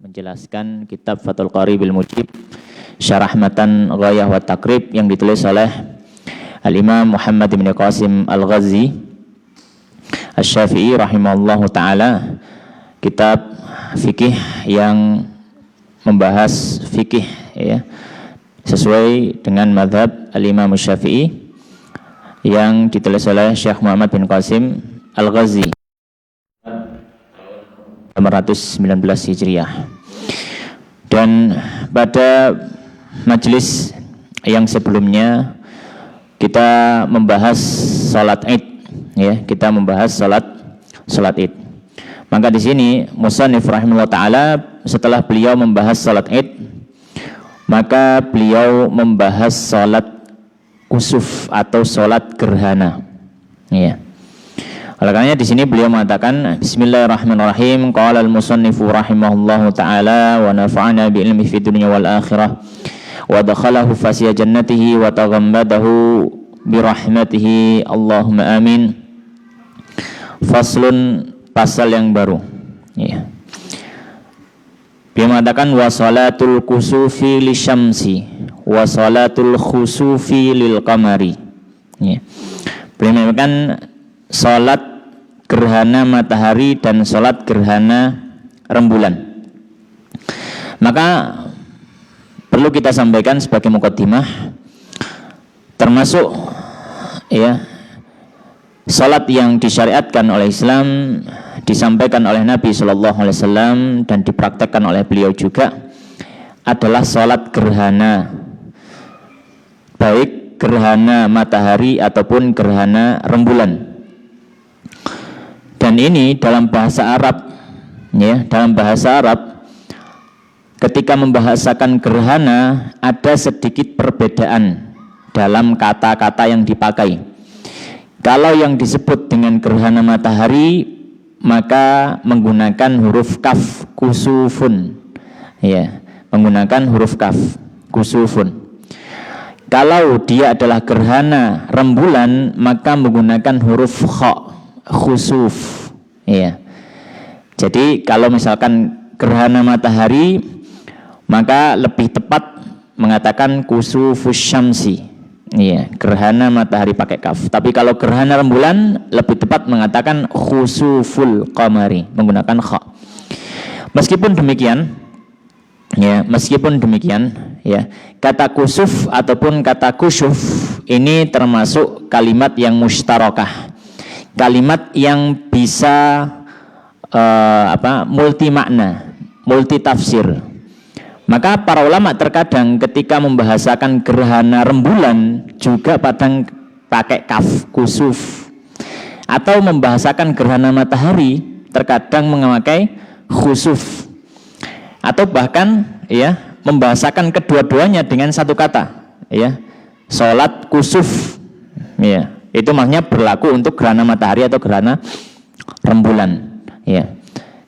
menjelaskan kitab Fathul Qari bil Mujib Syarah Matan Ghayah wa Taqrib yang ditulis oleh Al-Imam Muhammad bin Qasim Al-Ghazi Asy-Syafi'i rahimahullahu ta'ala. Kitab fikih yang membahas fikih ya, sesuai dengan madhab Al-Imam Syafi'i yang ditulis oleh Syekh Muhammad bin Qasim Al-Ghazi 1919 Hijriah. Dan pada majelis yang sebelumnya kita membahas salat Id ya, kita membahas salat Id. Maka di sini musannif rahimahullah taala setelah beliau membahas salat Id, maka beliau membahas salat kusuf atau salat gerhana ya. Oleh karenanya di sini beliau mengatakan Bismillahirrahmanirrahim. Qala al-musannifu rahimahullahu taala wa nafa'ana bi ilmi fid dunya wal akhirah wa dakhalahu fasiya jannatihi wa taghammadahu bi rahmatihi Allahumma amin. Faslun, pasal yang baru ya. Beliau mengatakan wa salatul kusufi lisyamsi wa salatul khusufi lil qamari ya. Beliau mengatakan salat gerhana matahari dan salat gerhana rembulan. Maka perlu kita sampaikan sebagai muqaddimah, termasuk ya salat yang disyariatkan oleh Islam, disampaikan oleh Nabi SAW dan dipraktekkan oleh beliau juga adalah salat gerhana, baik gerhana matahari ataupun gerhana rembulan. Dan ini dalam bahasa Arab ya, dalam bahasa Arab ketika membahasakan gerhana ada sedikit perbedaan dalam kata-kata yang dipakai. Kalau yang disebut dengan gerhana matahari maka menggunakan huruf kaf, kusufun ya, menggunakan huruf kaf, kusufun. Kalau dia adalah gerhana rembulan maka menggunakan huruf kha, khusuf ya. Jadi kalau misalkan gerhana matahari maka lebih tepat mengatakan kusufus syamsi ya, gerhana matahari pakai kaf. Tapi kalau gerhana rembulan lebih tepat mengatakan khusuful qamari menggunakan kha. Meskipun demikian ya, kata kusuf ataupun kata kusuf ini termasuk kalimat yang mustarakah, kalimat yang bisa multi makna, multi tafsir. Maka para ulama terkadang ketika membahasakan gerhana rembulan juga kadang pakai kaf, kusuf, atau membahasakan gerhana matahari terkadang memakai khusuf, atau bahkan ya membahasakan kedua-duanya dengan satu kata ya, salat kusuf ya. Itu maksudnya berlaku untuk gerhana matahari atau gerhana rembulan ya.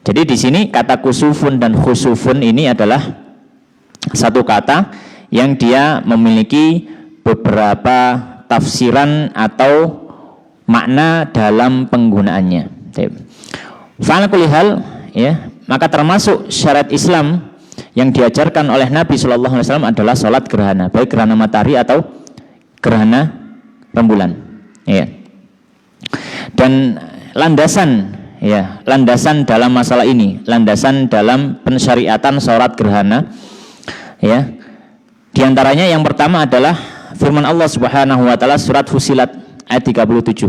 Jadi di sini kata kusufun dan khusufun ini adalah satu kata yang dia memiliki beberapa tafsiran atau makna dalam penggunaannya. Fa'ala kulli hal ya, maka termasuk syariat Islam yang diajarkan oleh Nabi SAW adalah salat gerhana, baik gerhana matahari atau gerhana rembulan ya. Dan landasan dalam masalah ini, landasan dalam pensyariatan salat gerhana ya, diantaranya yang pertama adalah firman Allah Subhanahu wa taala surat Fussilat ayat 37.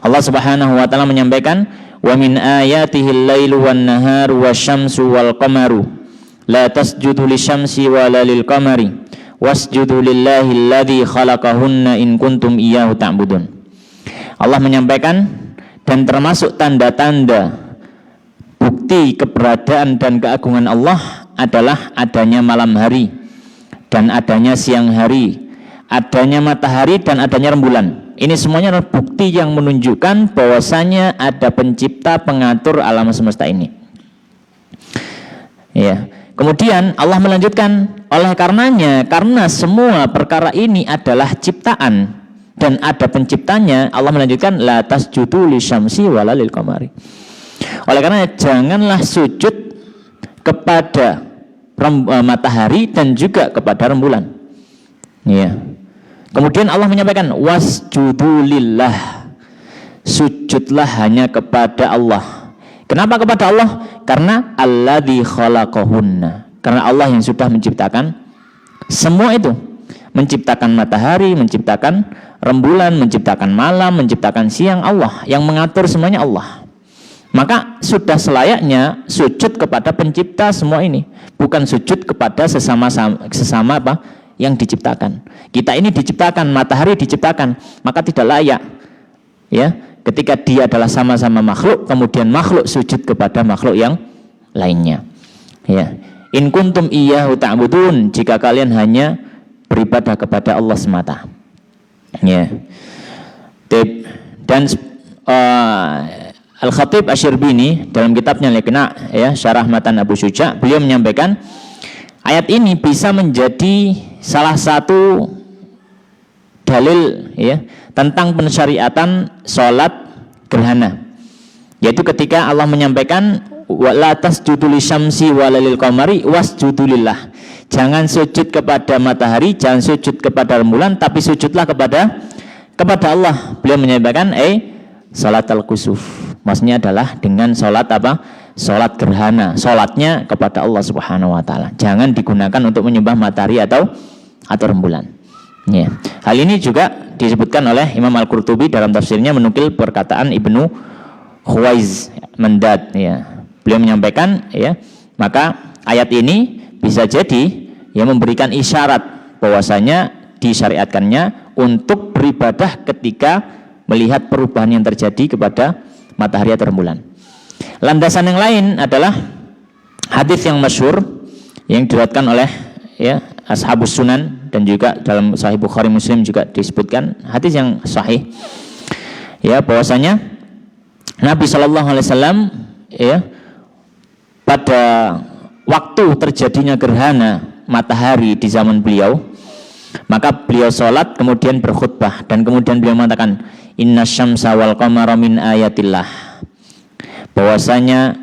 Allah Subhanahu wa taala menyampaikan wa min ayatihil lailu wan naharu wasyamsu wal qamaru la tasjudu lisyamsi wala lil qamari wasjudu lillahi alladzi khalaqahunna in kuntum iyyahu ta'budun. Allah menyampaikan dan termasuk tanda-tanda bukti keberadaan dan keagungan Allah adalah adanya malam hari dan adanya siang hari, adanya matahari dan adanya rembulan. Ini semuanya adalah bukti yang menunjukkan bahwasanya ada pencipta pengatur alam semesta ini. Ya. Kemudian Allah melanjutkan, oleh karenanya, karena semua perkara ini adalah ciptaan dan ada penciptanya, Allah melanjutkan la tasjudu lisyamsi wala lil qamari. Oleh karena janganlah sujud kepada matahari dan juga kepada rembulan. Ya. Kemudian Allah menyampaikan wasjudu lillah, sujudlah hanya kepada Allah. Kenapa kepada Allah? Karena alladzi khalaqahunna, karena Allah yang sudah menciptakan semua itu, menciptakan matahari, menciptakan rembulan, menciptakan malam, menciptakan siang, Allah yang mengatur semuanya, Allah. Maka sudah selayaknya sujud kepada pencipta semua ini, bukan sujud kepada sesama apa yang diciptakan. Kita ini diciptakan, matahari diciptakan, maka tidak layak ya ketika dia adalah sama-sama makhluk, kemudian makhluk sujud kepada makhluk yang lainnya. Ya. In kuntum iyyahu ta'budun, jika kalian hanya beribadah kepada Allah semata. Ya. Dan Al-Khatib Asy-Syirbini dalam kitabnya Liqna' ya, Syarah Matan Abu Syuja', beliau menyampaikan ayat ini bisa menjadi salah satu dalil ya tentang pensyariatan sholat gerhana, yaitu ketika Allah menyampaikan wala tasjudu lisyamsi walalil qamari wasjudu lillah. Jangan sujud kepada matahari, jangan sujud kepada rembulan, tapi sujudlah kepada Allah. Beliau menyampaikan salat al-kusuf. Maksudnya adalah dengan sholat apa? Sholat gerhana. Sholatnya kepada Allah Subhanahu wa taala. Jangan digunakan untuk menyembah matahari atau rembulan. Ya. Hal ini juga disebutkan oleh Imam Al-Qurtubi dalam tafsirnya menukil perkataan Ibnu Khuwaiz Mandad ya. Beliau menyampaikan ya, maka ayat ini bisa jadi yang memberikan isyarat bahwasanya disyariatkannya untuk beribadah ketika melihat perubahan yang terjadi kepada matahari atau rembulan. Landasan yang lain adalah hadis yang masyhur yang diriwayatkan oleh ya Ashabus Sunan dan juga dalam Sahih Bukhari Muslim juga disebutkan hadis yang sahih ya, bahwasanya Nabi Shallallahu Alaihi Wasallam ya pada waktu terjadinya gerhana matahari di zaman beliau, maka beliau sholat kemudian berkhutbah dan kemudian beliau mengatakan inna syamsa wal qamara min ayatillah, bahwasanya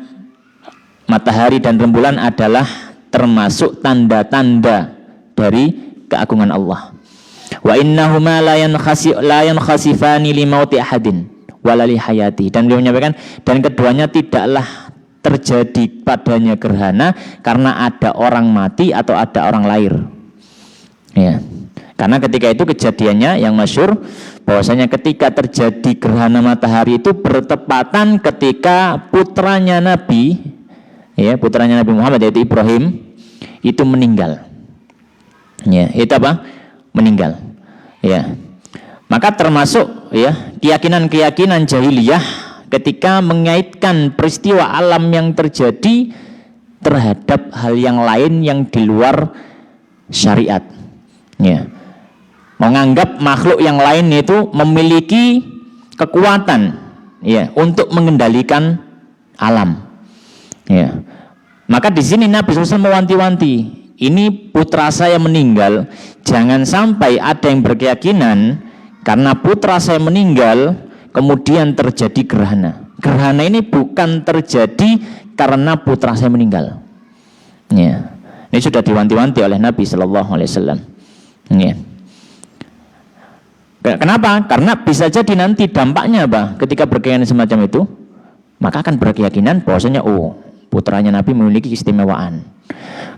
matahari dan rembulan adalah termasuk tanda-tanda dari keagungan Allah. Wa innahuma la yankhasifani li mauti ahadin wala li hayati, dan beliau menyampaikan dan keduanya tidaklah terjadi padanya gerhana karena ada orang mati atau ada orang lahir. Ya. Karena ketika itu kejadiannya yang masyhur bahwasanya ketika terjadi gerhana matahari itu bertepatan ketika putranya Nabi Muhammad yaitu Ibrahim itu meninggal. Ya, itu apa? Meninggal. Ya. Maka termasuk ya keyakinan jahiliyah ketika mengaitkan peristiwa alam yang terjadi terhadap hal yang lain yang di luar syariat. Ya. Menganggap makhluk yang lain itu memiliki kekuatan ya untuk mengendalikan alam. Ya. Maka di sini Nabi SAW mewanti-wanti, ini putra saya meninggal, jangan sampai ada yang berkeyakinan karena putra saya meninggal kemudian terjadi gerhana. Gerhana ini bukan terjadi karena putra saya meninggal. Ya. Ini sudah diwanti-wanti oleh Nabi Sallallahu Alaihi Wasallam. Ya. Kenapa? Karena bisa jadi nanti dampaknya apa? Ketika berkeyakinan semacam itu, maka akan berkeyakinan bahwasanya putranya Nabi memiliki keistimewaan.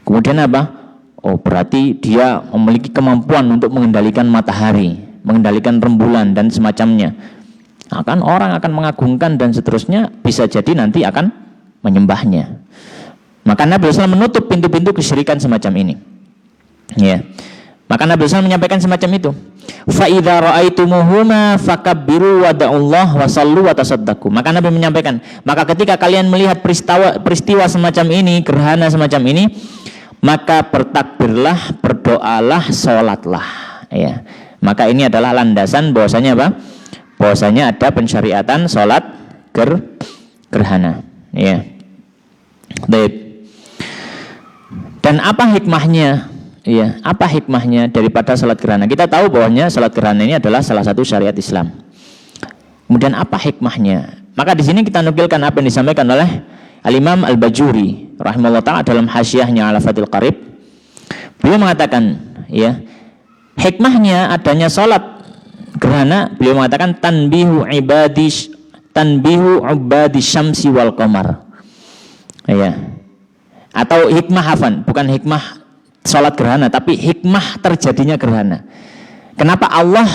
Kemudian apa? Berarti dia memiliki kemampuan untuk mengendalikan matahari, mengendalikan rembulan dan semacamnya. Orang akan mengagungkan dan seterusnya, bisa jadi nanti akan menyembahnya. Maka Nabi SAW menutup pintu-pintu kesyirikan semacam ini. Ya. Maka Nabi SAW menyampaikan semacam itu. Fa idza ra'aitumuhuma fakabbiru wa da'ullah wa sallu wa tasaddaqu. Maka Nabi menyampaikan, maka ketika kalian melihat peristiwa semacam ini, gerhana semacam ini, maka bertakbirlah, berdoalah, salatlah. Ya. Maka ini adalah landasan bahwasanya apa? Bahwasanya ada pensyariatan salat gerhana. Ya. Baik. Dan apa hikmahnya? Iya, apa hikmahnya daripada salat gerhana? Kita tahu bahwanya salat gerhana ini adalah salah satu syariat Islam. Kemudian apa hikmahnya? Maka di sini kita nukilkan apa yang disampaikan oleh Al-Imam Al-Bajuri rahimahullah ta'ala dalam hasyiahnya ala Fathul Qarib, beliau mengatakan, ya, hikmahnya adanya salat gerhana, beliau mengatakan tanbihu ubadi syamsi wal qamar. Ya. Atau hikmah hafan, bukan hikmah salat gerhana, tapi hikmah terjadinya gerhana. Kenapa Allah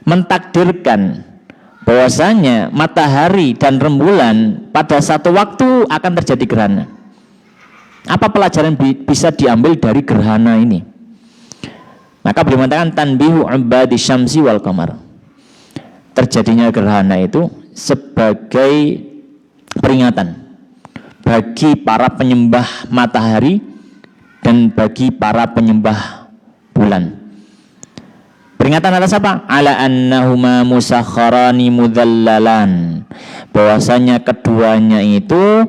mentakdirkan bahwasanya matahari dan rembulan pada satu waktu akan terjadi gerhana? Apa pelajaran bisa diambil dari gerhana ini? Maka beliau mengatakan tanbihu ubadi syamsi wal qamar. Terjadinya gerhana itu sebagai peringatan bagi para penyembah matahari dan bagi para penyembah bulan. Peringatan atas apa? Ala annahuma musakharani mudhallalan. Bahwasanya keduanya itu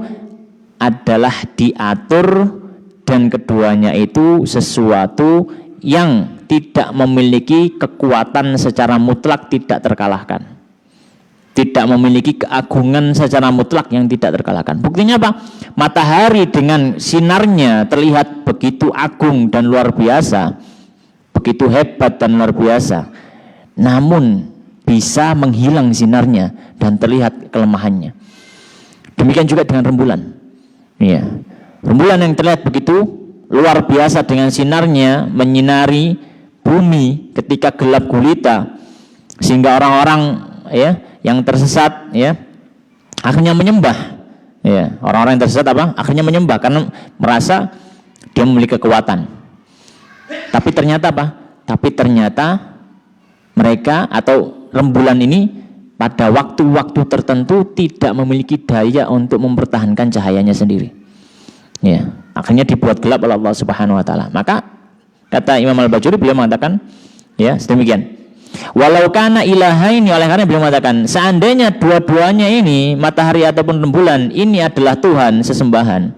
adalah diatur dan keduanya itu sesuatu yang tidak memiliki kekuatan secara mutlak, tidak terkalahkan. Tidak memiliki keagungan secara mutlak yang tidak terkalahkan. Buktinya apa? Matahari dengan sinarnya terlihat begitu agung dan luar biasa, begitu hebat dan luar biasa, namun bisa menghilang sinarnya dan terlihat kelemahannya. Demikian juga dengan rembulan. Ya. Rembulan yang terlihat begitu luar biasa dengan sinarnya menyinari bumi ketika gelap gulita, sehingga orang-orang, ya, yang tersesat, ya, akhirnya menyembah. Ya, orang-orang yang tersesat apa? Akhirnya menyembah karena merasa dia memiliki kekuatan. Tapi ternyata apa? Tapi ternyata mereka atau rembulan ini pada waktu-waktu tertentu tidak memiliki daya untuk mempertahankan cahayanya sendiri. Ya, akhirnya dibuat gelap oleh Allah Subhanahu wa taala. Maka kata Imam Al-Bajuri, beliau mengatakan, ya, sedemikian. Walau kana ilahaini, oleh karena beliau mengatakan seandainya dua-duanya ini, matahari ataupun rembulan ini adalah Tuhan sesembahan,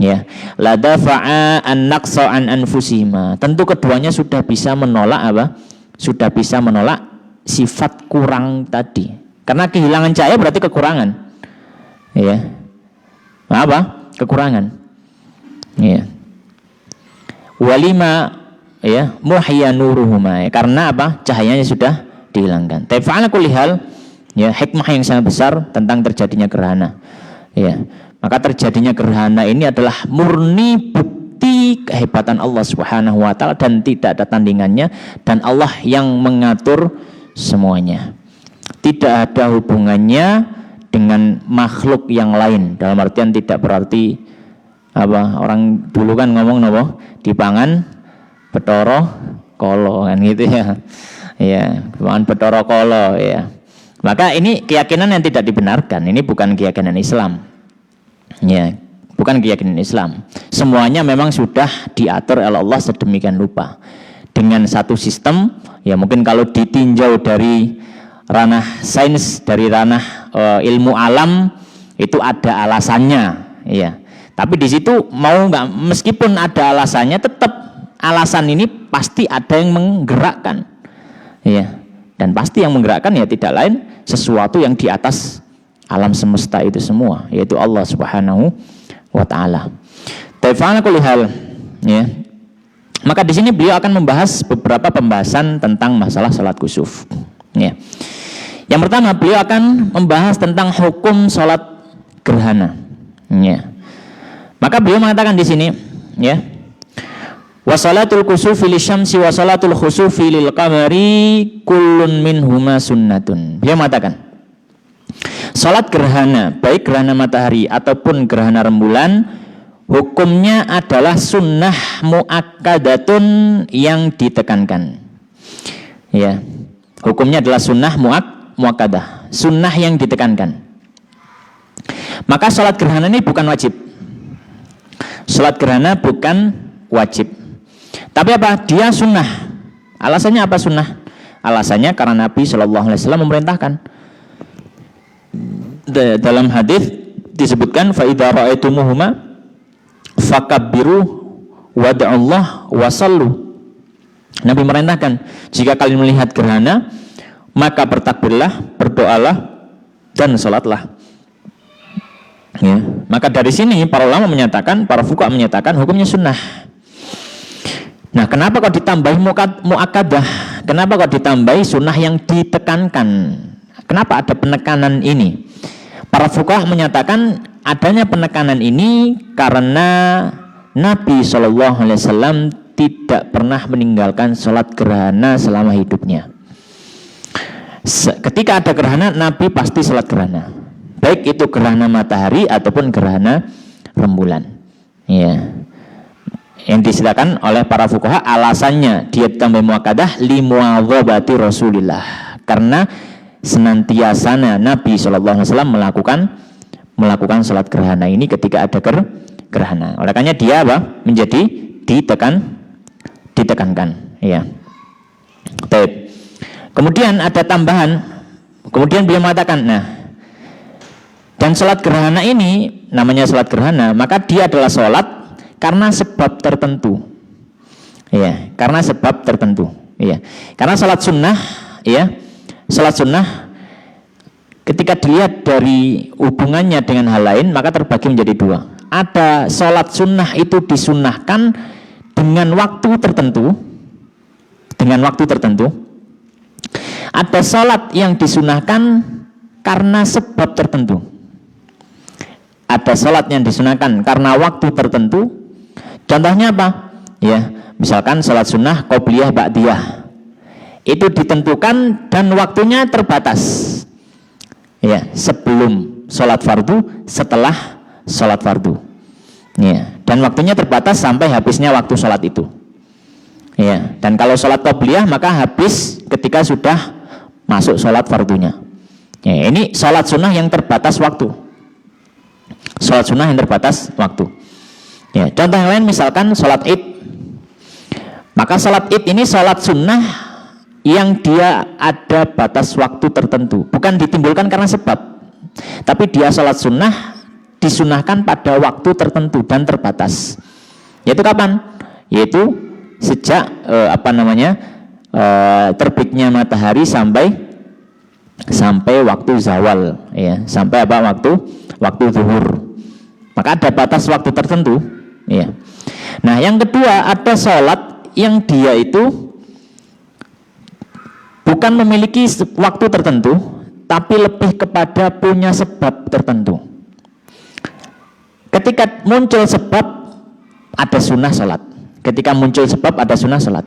ya, la dafa'a an-naqsa an anfusihima. Tentu keduanya sudah bisa menolak apa? Sudah bisa menolak sifat kurang tadi. Karena kehilangan cahaya berarti kekurangan. Ya. Apa? Kekurangan. Ya. Walima, ya, muhya nuruhuma, ya, karena apa? Cahayanya sudah dihilangkan. Tapi fa'ala kulli hal, ya, hikmah yang sangat besar tentang terjadinya gerhana. Ya. Maka terjadinya gerhana ini adalah murni bukti kehebatan Allah Subhanahu wa taala dan tidak ada tandingannya, dan Allah yang mengatur semuanya. Tidak ada hubungannya dengan makhluk yang lain. Dalam artian tidak berarti apa, orang dulu kan ngomong nopo dipangan Betoro Kolo kan gitu ya. Ya, dipangan Betoro Kolo ya. Maka ini keyakinan yang tidak dibenarkan. Ini bukan keyakinan Islam. Ya, bukan keyakinan Islam. Semuanya memang sudah diatur oleh Allah sedemikian rupa dengan satu sistem. Ya, mungkin kalau ditinjau dari ranah sains, dari ranah ilmu alam, itu ada alasannya, ya. Tapi di situ mau nggak, meskipun ada alasannya, tetap alasan ini pasti ada yang menggerakkan, ya. Dan pasti yang menggerakkan ya tidak lain sesuatu yang di atas alam semesta itu semua, yaitu Allah Subhanahu wa taala. Ta'ala kulli hal, ya. Maka di sini beliau akan membahas beberapa pembahasan tentang masalah salat kusuf, ya. Yang pertama, beliau akan membahas tentang hukum salat gerhana, ya. Maka beliau mengatakan di sini, ya, wa salatul kusufi lisyamsi wa salatul khusufi lil qamari kullun minhuma sunnatun. Beliau mengatakan salat gerhana, baik gerhana matahari ataupun gerhana rembulan, hukumnya adalah sunnah muakkadatun yang ditekankan. Ya, hukumnya adalah sunnah muakkadah, sunnah yang ditekankan. Maka salat gerhana ini bukan wajib. Salat gerhana bukan wajib. Tapi apa? Dia sunnah. Alasannya apa sunnah? Alasannya karena Nabi Shallallahu Alaihi Wasallam memerintahkan. Dalam hadis disebutkan fa idza ra'aitumuhuma fakabbiru wad'allah wasallu. Nabi merintahkan, jika kalian melihat gerhana, maka bertakbirlah, berdoalah, dan salatlah. Ya. Maka Maka dari sini para ulama menyatakan, para fuqaha menyatakan hukumnya sunnah. Nah, kenapa kok ditambahi muakkadah? Kenapa kok ditambahi sunnah yang ditekankan? Kenapa ada penekanan ini? Para fuqaha menyatakan adanya penekanan ini karena Nabi SAW tidak pernah meninggalkan sholat gerhana selama hidupnya. Ketika ada gerhana, Nabi pasti sholat gerhana, baik itu gerhana matahari ataupun gerhana rembulan. Ya. Yang disilakan oleh para fuqaha, alasannya dia ditambah muakkadah limuadzabati Rasulillah, karena senantiasa Nabi SAW melakukan sholat gerhana ini ketika ada gerhana. Oleh karena dia menjadi ditekankan. Ya. Baik. Kemudian ada tambahan. Kemudian beliau mengatakan, dan sholat gerhana ini namanya sholat gerhana, maka dia adalah sholat karena sebab tertentu. Ya, karena sebab tertentu. Ya. Karena sholat sunnah, ya, sholat sunnah ketika dilihat dari hubungannya dengan hal lain, maka terbagi menjadi dua. Ada sholat sunnah itu disunnahkan dengan waktu tertentu, Ada sholat yang disunahkan karena sebab tertentu. Ada sholat yang disunahkan karena waktu tertentu. Contohnya apa? Ya, misalkan sholat sunnah qobliyah ba'diyah. Itu ditentukan dan waktunya terbatas. Ya, sebelum sholat fardu, setelah sholat fardu. Ya, dan waktunya terbatas sampai habisnya waktu sholat itu. Ya, dan kalau sholat qobliyah maka habis ketika sudah masuk sholat fardunya. Ya, ini sholat sunnah yang terbatas waktu. Sholat sunnah yang terbatas waktu. Ya, contoh yang lain misalkan sholat id. Maka sholat id ini sholat sunnah yang dia ada batas waktu tertentu, bukan ditimbulkan karena sebab, tapi dia sholat sunnah disunahkan pada waktu tertentu dan terbatas. Yaitu kapan? Yaitu sejak terbitnya matahari sampai waktu zawal, ya, sampai waktu zuhur. Maka ada batas waktu tertentu, ya. Nah, yang kedua ada sholat yang dia itu bukan memiliki waktu tertentu, tapi lebih kepada punya sebab tertentu. Ketika muncul sebab ada sunnah sholat. Ketika muncul sebab ada sunnah sholat.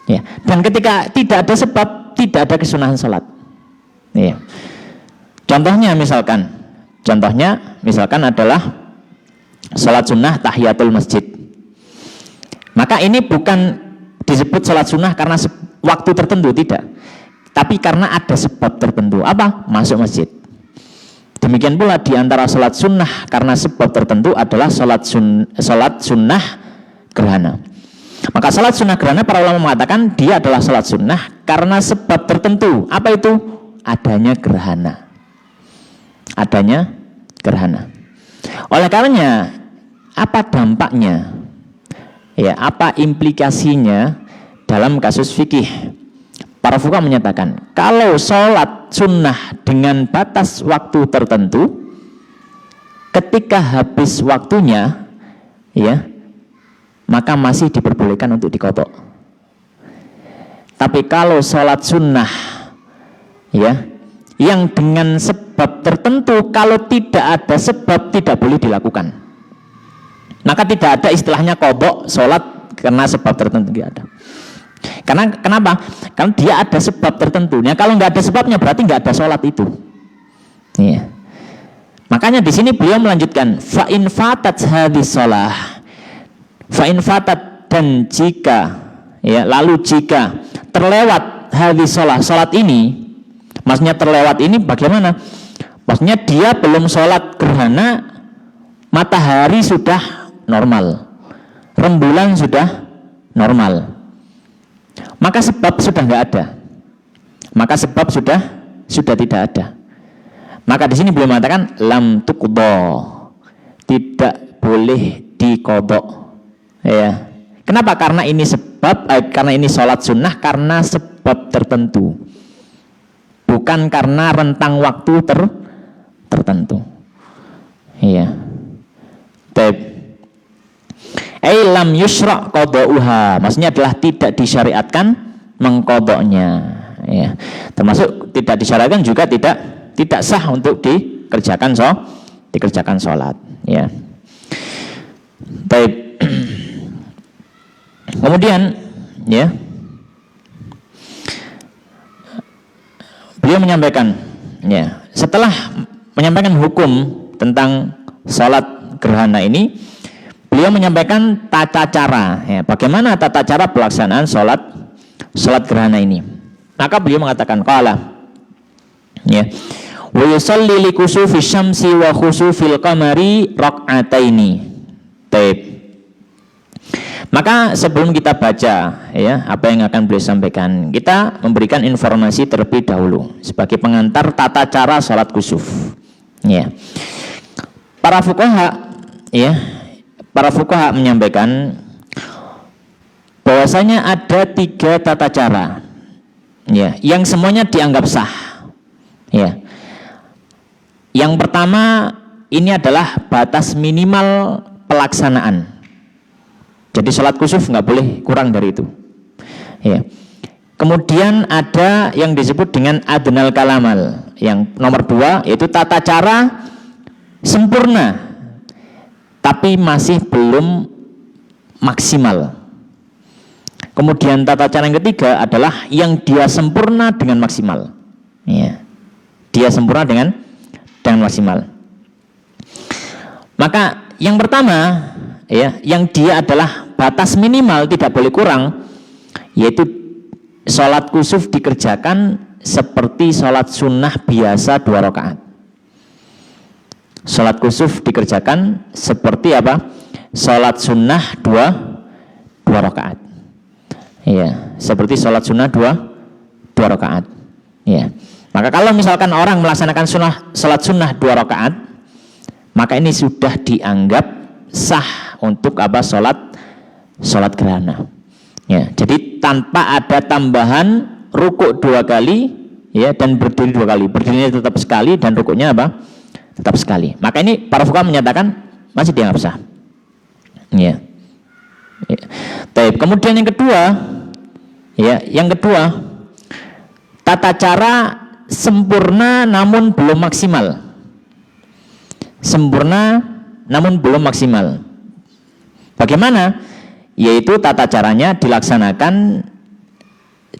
Ya. Dan ketika tidak ada sebab, tidak ada kesunahan sholat. Ya. Contohnya misalkan adalah sholat sunnah tahiyatul masjid. Maka ini bukan disebut sholat sunnah karena waktu tertentu, tidak. Tapi karena ada sebab tertentu. Apa? Masuk masjid. Demikian pula di antara sholat sunnah karena sebab tertentu adalah sholat sunnah gerhana. Maka sholat sunnah gerhana para ulama mengatakan dia adalah sholat sunnah karena sebab tertentu. Apa itu? Adanya gerhana. Oleh karenanya, apa dampaknya? Ya, apa implikasinya dalam kasus fikih? Para fuqaha menyatakan, kalau sholat sunnah dengan batas waktu tertentu, ketika habis waktunya, ya, maka masih diperbolehkan untuk diqadha. Tapi kalau sholat sunnah, ya, yang dengan sebab tertentu, kalau tidak ada sebab tidak boleh dilakukan. Maka tidak ada istilahnya qadha sholat karena sebab tertentu, tidak ada. Karena kenapa? Karena dia ada sebab tertentunya. Kalau nggak ada sebabnya berarti nggak ada sholat itu. Iya. Makanya di sini beliau melanjutkan fa in fatat hadis sholah, fa in fatat, dan jika, ya, lalu jika terlewat hadis sholah, sholat ini, maksudnya terlewat ini bagaimana? Maksudnya dia belum sholat gerhana, matahari sudah normal, rembulan sudah normal. Maka sebab sudah nggak ada. Maka sebab sudah tidak ada. Maka di sini beliau mengatakan lam tuqdha, tidak boleh diqadha. Ya. Kenapa? Karena ini karena ini sholat sunnah karena sebab tertentu. Bukan karena rentang waktu tertentu. Iya. lam yusra' qada'uha, maksudnya adalah tidak disyariatkan mengqada'nya, ya. Termasuk tidak disyariatkan juga tidak sah untuk dikerjakan sholat, ya. Baik. Kemudian, ya, beliau menyampaikan, ya, setelah menyampaikan hukum tentang sholat gerhana ini, beliau menyampaikan tata cara, ya, bagaimana tata cara pelaksanaan sholat gerhana ini. Maka beliau mengatakan, qala, ya, wa yusalli li kusufi syamsi wa khusufil qamari rak'ataini. Baik. Maka sebelum kita baca, ya, apa yang akan beliau sampaikan, kita memberikan informasi terlebih dahulu sebagai pengantar tata cara sholat kusuf. Ya. Para fuqaha, ya, menyampaikan bahwasanya ada 3 tata cara, ya, yang semuanya dianggap sah. Ya. Yang pertama, ini adalah batas minimal pelaksanaan. Jadi sholat kusuf nggak boleh kurang dari itu. Ya. Kemudian ada yang disebut dengan adnal kalamal. Yang nomor 2 yaitu tata cara sempurna, tapi masih belum maksimal. Kemudian tata cara yang ketiga adalah yang dia sempurna dengan maksimal. Ya. Dia sempurna dengan maksimal. Maka yang pertama, ya, yang dia adalah batas minimal tidak boleh kurang, yaitu sholat kusuf dikerjakan seperti sholat sunnah biasa 2 rakaat. Sholat kusuf dikerjakan seperti apa? Sholat sunnah 2 rakaat. Ya, seperti sholat sunnah 2 rakaat. Ya. Maka kalau misalkan orang melaksanakan sholat sunnah 2 rakaat, maka ini sudah dianggap sah untuk apa? Sholat gerhana. Ya, jadi tanpa ada tambahan rukuk 2 kali, ya, dan berdiri 2 kali. Berdirinya tetap sekali dan rukuknya apa? Tetap sekali. Maka ini para fuqaha menyatakan masih dianggap sah. Ya. Ya. Baik. Kemudian yang kedua, ya, tata cara sempurna namun belum maksimal. Sempurna namun belum maksimal. Bagaimana? Yaitu tata caranya dilaksanakan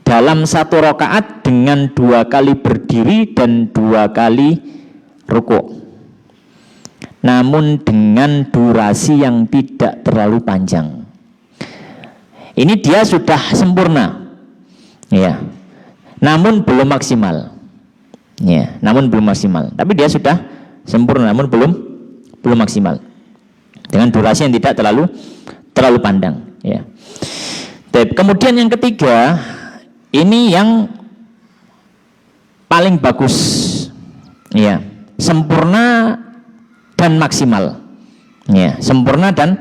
dalam 1 rakaat dengan 2 kali berdiri dan 2 kali rukuk, namun dengan durasi yang tidak terlalu panjang. Ini dia sudah sempurna, ya, namun belum maksimal, ya, namun belum maksimal. Tapi dia sudah sempurna namun belum maksimal dengan durasi yang tidak terlalu pandang, ya. Kemudian yang ketiga, ini yang paling bagus, ya, sempurna dan maksimal, ya, sempurna dan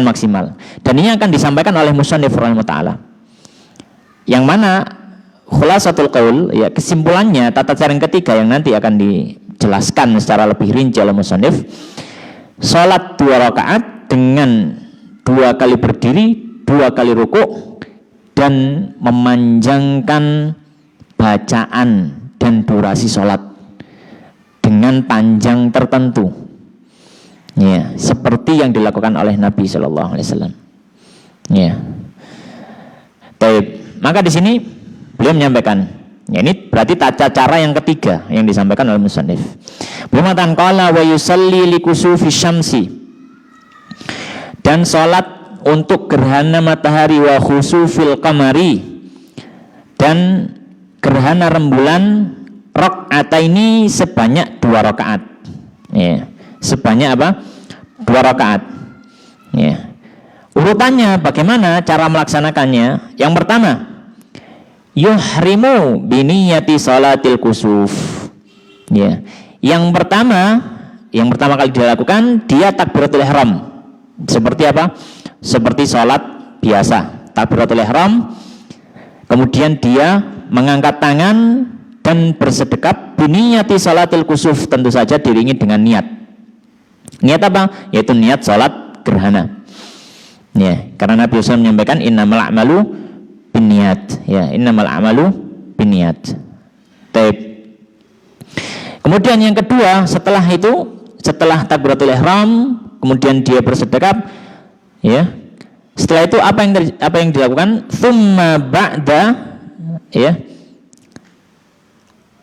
maksimal. Dan ini akan disampaikan oleh musannif rahimahullah taala, yang mana khulasatul qaul, ya, kesimpulannya tata cara yang ketiga yang nanti akan dijelaskan secara lebih rinci oleh musannif, sholat 2 rakaat dengan 2 kali berdiri, 2 kali rukuk, dan memanjangkan bacaan dan durasi sholat dengan panjang tertentu, ya, seperti yang dilakukan oleh Nabi Shallallahu Alaihi Wasallam. Ya. Baik. Maka di sini beliau menyampaikan, ya, ini berarti tata cara yang ketiga yang disampaikan oleh musannif. Beliau mengatakan qala wa yusalli li kusufi syamsi, dan sholat untuk gerhana matahari wa khusufil qamari, dan gerhana rembulan rak'ataini sebanyak 2 rakaat. Ya, sebanyak apa? 2 rakaat. Ya. Urutannya bagaimana cara melaksanakannya? Yang pertama, yuhrimu biniyati salatil kusuf. Ya. Yang pertama kali dilakukan, dia takbiratul ihram. Seperti apa? Seperti sholat biasa, takbiratul ihram. Kemudian dia mengangkat tangan dan bersedekap biniyati salatil kusuf, tentu saja diiringi dengan niat. Niat apa? Yaitu niat sholat gerhana. Ya, karena Nabi SAW menyampaikan innamal a'malu binniyat. Ya, innamal a'malu binniyat. Baik. Kemudian yang kedua, setelah takbiratul ihram, kemudian dia bersedekap, ya. Setelah itu apa yang dilakukan? Tsumma ba'da, ya,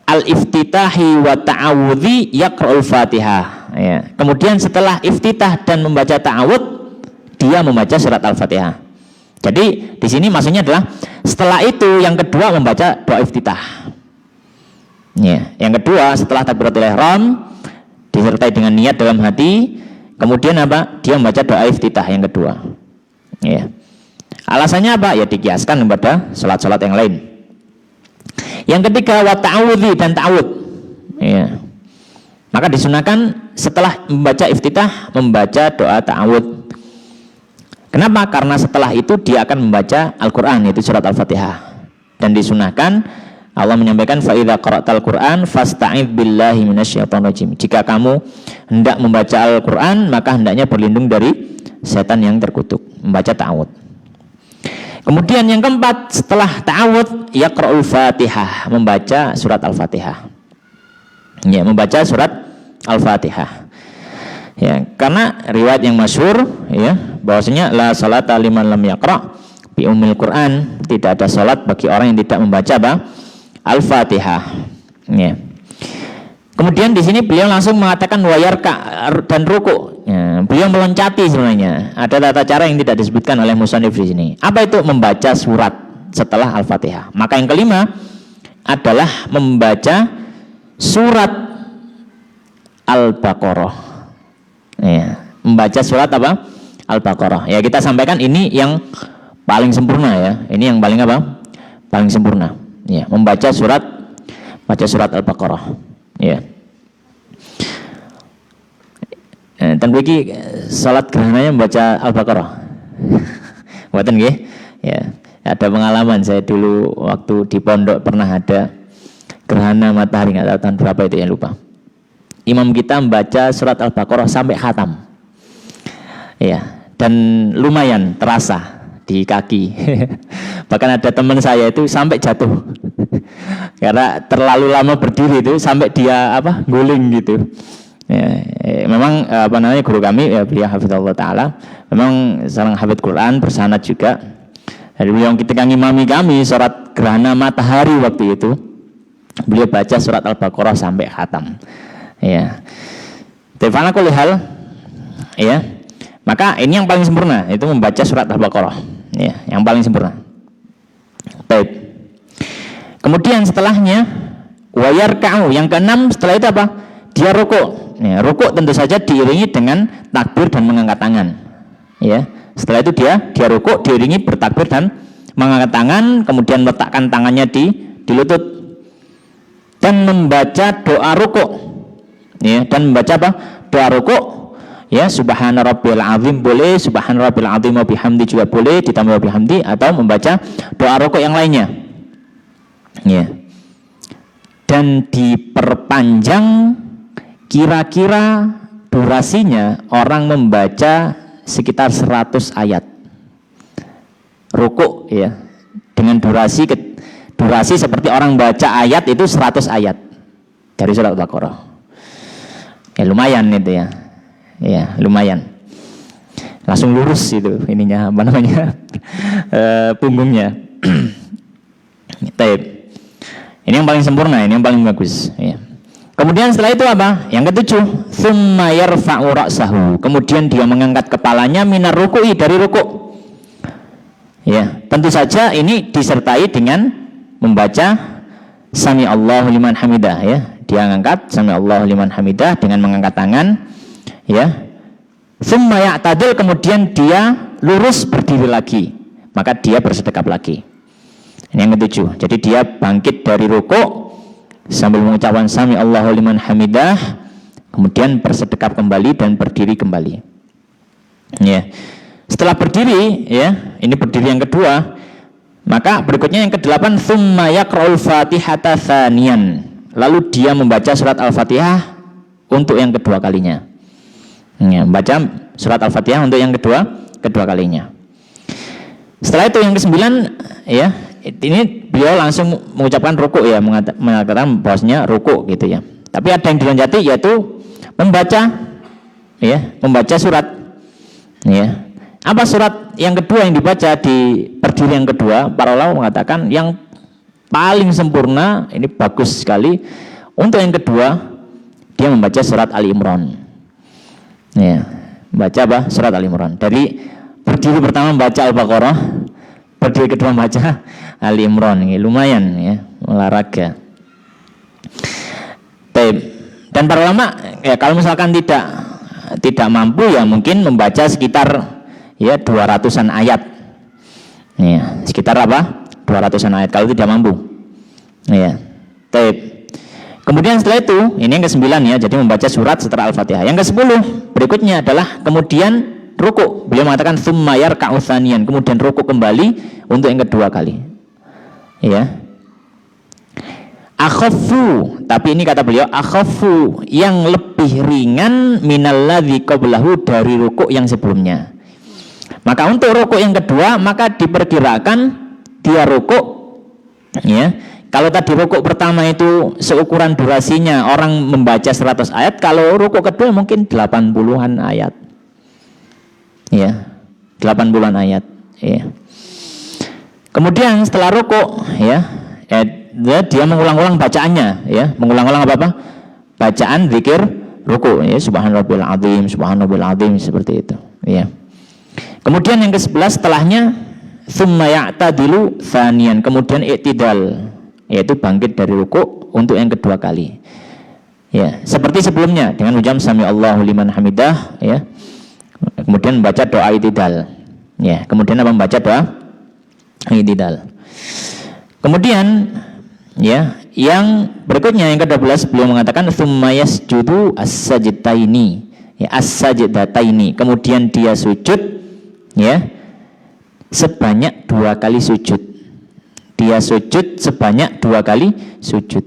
al-iftitahi wa ta'awudhi yaqra'ul Fatihah. Ya. Kemudian setelah iftitah dan membaca ta'awud, dia membaca surat Al-Fatihah. Jadi di sini maksudnya adalah setelah itu yang kedua membaca doa iftitah. Ya. Yang kedua setelah takbiratul ihram disertai dengan niat dalam hati, kemudian apa? Dia membaca doa iftitah yang kedua. Ya. Alasannya apa? Ya dikiaskan kepada salat-salat yang lain. Yang ketiga wa ta'awudhi dan ta'awud. Ya. Maka disunahkan setelah membaca iftitah membaca doa ta'awud. Kenapa? Karena setelah itu dia akan membaca Al-Qur'an, yaitu surat Al-Fatihah. Dan disunahkan Allah menyampaikan fa idza qara'tal Qur'an fasta'idz billahi minasyaitonir rajim. Jika kamu hendak membaca Al-Qur'an, maka hendaknya berlindung dari setan yang terkutuk, membaca ta'awud. Kemudian yang keempat, setelah ta'awud yaqra'ul Fatihah, membaca surat Al-Fatihah. Ya, membaca surat Al-Fatihah. Ya, karena riwayat yang masyhur, ya, bahwasanya la salata liman lam yaqra' bi ummil Qur'an, tidak ada salat bagi orang yang tidak membaca apa? Al-Fatihah. Ya. Kemudian di sini beliau langsung mengatakan wayarka dan ruku. Ya, beliau meloncati sebenarnya. Ada tata cara yang tidak disebutkan oleh musannif di sini. Apa itu membaca surat setelah Al-Fatihah? Maka yang kelima adalah membaca surat Al-Baqarah. Ya, membaca surat apa? Al-Baqarah. Ya, kita sampaikan ini yang paling sempurna ya. Ini yang paling apa? Paling sempurna. Ya, membaca surat Al-Baqarah. Ya. Dan bagi salat gerhananya membaca Al-Baqarah. Mboten nggih? Ya. Ada pengalaman saya dulu waktu di pondok pernah ada gerhana matahari, enggak tahu tahun berapa itu ya, lupa. Imam kita membaca surat Al-Baqarah sampai khatam. Ya, dan lumayan terasa di kaki. Bahkan ada teman saya itu sampai jatuh. Karena terlalu lama berdiri itu sampai dia guling gitu. Ya, memang guru kami ya beliau hafizallahu taala memang seorang hafidz Quran bersanad juga. Jadi beliau ketika ngimami kami surat gerhana matahari waktu itu beliau baca surat Al-Baqarah sampai khatam. Ya. Tefana kulli hal ya. Maka ini yang paling sempurna itu membaca surat Al-Baqarah. Ya, yang paling sempurna. Baik. Kemudian setelahnya wayarka'u, yang keenam setelah itu apa? Dia rukuk. Ya, rukuk tentu saja diiringi dengan takbir dan mengangkat tangan. Ya, setelah itu dia rukuk diiringi bertakbir dan mengangkat tangan, kemudian meletakkan tangannya di lutut dan membaca doa rukuk. Ya, dan membaca apa? Doa rukuk. Ya, subhana rabbil azim boleh, subhana rabbil azim wa bihamdi juga boleh, ditambah bihamdi, atau membaca doa rukuk yang lainnya. Ya. Dan diperpanjang kira-kira durasinya orang membaca sekitar 100 ayat. Rukuk ya. Dengan durasi seperti orang baca ayat itu 100 ayat dari surat Al-Baqarah. Ya lumayan itu ya. Ya, lumayan. Langsung lurus itu ininya punggungnya. Taib. Ini yang paling sempurna, ini yang paling bagus. Ya. Kemudian setelah itu apa? Yang ketujuh, tsumma yarfa'u ra'sahu. Kemudian dia mengangkat kepalanya minar ruku'i, dari rukuk. Ya, tentu saja ini disertai dengan membaca Sami Allahu liman hamidah ya. Dia mengangkat Sami Allahu liman hamidah dengan mengangkat tangan ya. Tsumma ya'tadil, kemudian dia lurus berdiri lagi. Maka dia bersedekap lagi. Ini yang ketujuh. Jadi dia bangkit dari rukuk sambil mengucapkan Sami Allahu liman hamidah, kemudian bersedekap kembali dan berdiri kembali. Ya. Setelah berdiri, ya, ini berdiri yang kedua, maka berikutnya yang ke-8, tsumma yaqra'ul Fatihata tsaniyan. Lalu dia membaca surat Al-Fatihah untuk yang kedua kalinya. Ya, membaca surat Al-Fatihah untuk yang kedua kalinya. Setelah itu yang ke-9 ya, ini beliau langsung mengucapkan rukuk ya, mengatakan bahwasanya rukuk gitu ya. Tapi ada yang dilanjati yaitu membaca surat ya. Apa surat yang kedua yang dibaca di berdiri yang kedua? Para ulama mengatakan yang paling sempurna, ini bagus sekali. Untuk yang kedua dia membaca surat Ali Imran. Ya, baca apa? Surat Ali Imran. Dari berdiri pertama membaca Al-Baqarah, berdiri kedua membaca Ali Imran. Ini lumayan ya, olahraga. Dan para ulama ya kalau misalkan tidak mampu ya mungkin membaca sekitar ya 200-an ayat. Ya, sekitar apa? 200-an ayat kalau tidak mampu. Ya. Kemudian setelah itu, ini yang ke-9 ya, jadi membaca surat setelah Al-Fatihah. Yang ke-10 berikutnya adalah kemudian rukuk. Beliau mengatakan tsumma yarka'u tsaniyan, kemudian rukuk kembali untuk yang kedua kali. Ya. Akhaffu, tapi ini kata beliau akhaffu, yang lebih ringan minalladzi qablahu, dari rukuk yang sebelumnya. Maka untuk rukuk yang kedua maka diperkirakan dia rukuk ya. Kalau tadi rukuk pertama itu seukuran durasinya orang membaca 100 ayat, kalau rukuk kedua mungkin 80-an ayat. Ya, 80-an ayat ya. Kemudian setelah rukuk ya, dia mengulang-ulang bacaannya ya, mengulang-ulang apa? Bacaan zikir rukuk ya, subhanarabbil azim seperti itu ya. Kemudian yang ke-11 setelahnya tsumma ya'tadilu tsaniyan, kemudian i'tidal, yaitu bangkit dari rukuk untuk yang kedua kali. Ya, seperti sebelumnya dengan ucapan sami Allahu liman hamidah ya. Kemudian membaca doa i'tidal. Ya, kemudian apa, membaca doa i'tidal. Kemudian ya, yang berikutnya yang ke-12 beliau mengatakan tsumma yasjudu as-sajdataini. Ya, as-sajdataini. Kemudian dia sujud ya sebanyak 2 kali sujud. Dia sujud sebanyak 2 kali sujud.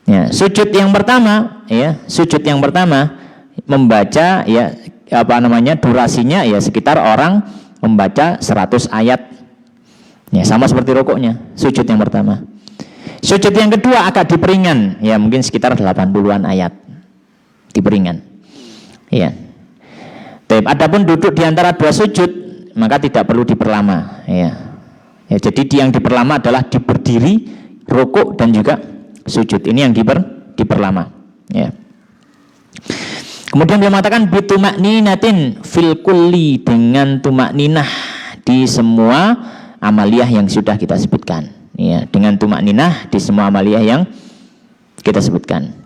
Ya, sujud yang pertama ya, sujud yang pertama membaca ya durasinya ya sekitar orang membaca 100 ayat. Ya, sama seperti rukuknya, sujud yang pertama. Sujud yang kedua agak diperingan, ya mungkin sekitar 80-an ayat. Diperingan. Ya. Adapun duduk di antara 2 sujud, maka tidak perlu diperlama, ya. Ya, jadi yang diperlama adalah di berdiri, rukuk dan juga sujud. Ini yang diperlama, ya. Kemudian dia mengatakan bitumakninatin fil kulli, dengan tumakninah di semua amaliyah yang sudah kita sebutkan, ya, dengan tumakninah di semua amaliyah yang kita sebutkan.